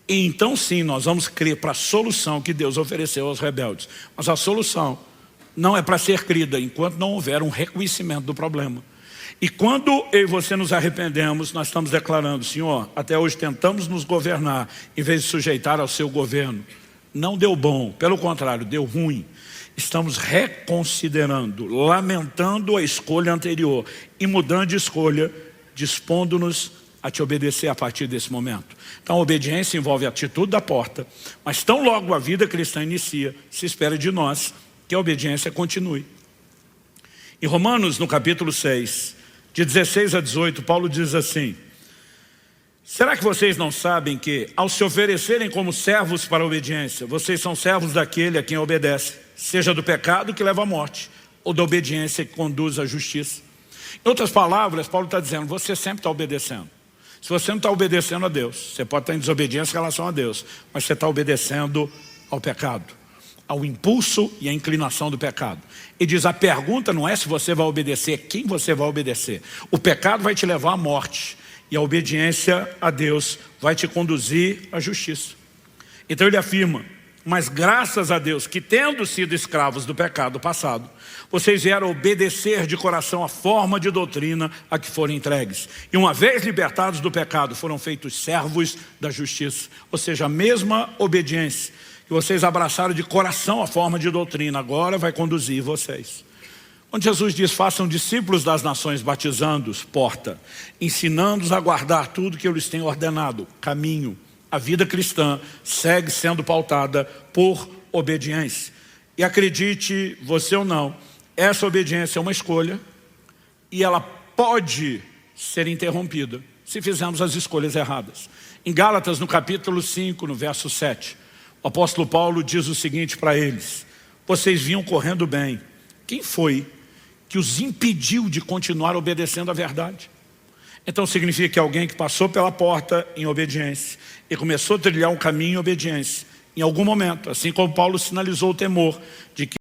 E então sim, nós vamos crer para a solução que Deus ofereceu aos rebeldes. Mas a solução não é para ser crida enquanto não houver um reconhecimento do problema. E quando eu e você nos arrependemos, nós estamos declarando: Senhor, até hoje tentamos nos governar em vez de sujeitar ao seu governo. Não deu bom, pelo contrário, deu ruim. Estamos reconsiderando, lamentando a escolha anterior e mudando de escolha, dispondo-nos a te obedecer a partir desse momento. Então a obediência envolve a atitude da porta, mas tão logo a vida cristã inicia, se espera de nós que a obediência continue. Em Romanos, no capítulo 6, de 16 a 18, Paulo diz assim: será que vocês não sabem que, ao se oferecerem como servos para a obediência, vocês são servos daquele a quem obedece, seja do pecado que leva à morte, ou da obediência que conduz à justiça? Em outras palavras, Paulo está dizendo: você sempre está obedecendo. Se você não está obedecendo a Deus, você pode estar em desobediência em relação a Deus, mas você está obedecendo ao pecado, ao impulso e à inclinação do pecado. E diz: a pergunta não é se você vai obedecer, é quem você vai obedecer. O pecado vai te levar à morte, e a obediência a Deus vai te conduzir à justiça. Então ele afirma: mas graças a Deus que, tendo sido escravos do pecado passado, vocês vieram obedecer de coração a forma de doutrina a que foram entregues. E uma vez libertados do pecado, foram feitos servos da justiça. Ou seja, a mesma obediência que vocês abraçaram de coração a forma de doutrina, agora vai conduzir vocês. Quando Jesus diz: façam discípulos das nações, batizando-os, porta, ensinando-os a guardar tudo que eu lhes tenho ordenado, caminho. A vida cristã segue sendo pautada por obediência. E acredite você ou não, essa obediência é uma escolha e ela pode ser interrompida se fizermos as escolhas erradas. Em Gálatas, no capítulo 5, no verso 7, o apóstolo Paulo diz o seguinte para eles: vocês vinham correndo bem. Quem foi que os impediu de continuar obedecendo a verdade? Então significa que alguém que passou pela porta em obediência e começou a trilhar um caminho em obediência, em algum momento, assim como Paulo sinalizou o temor de que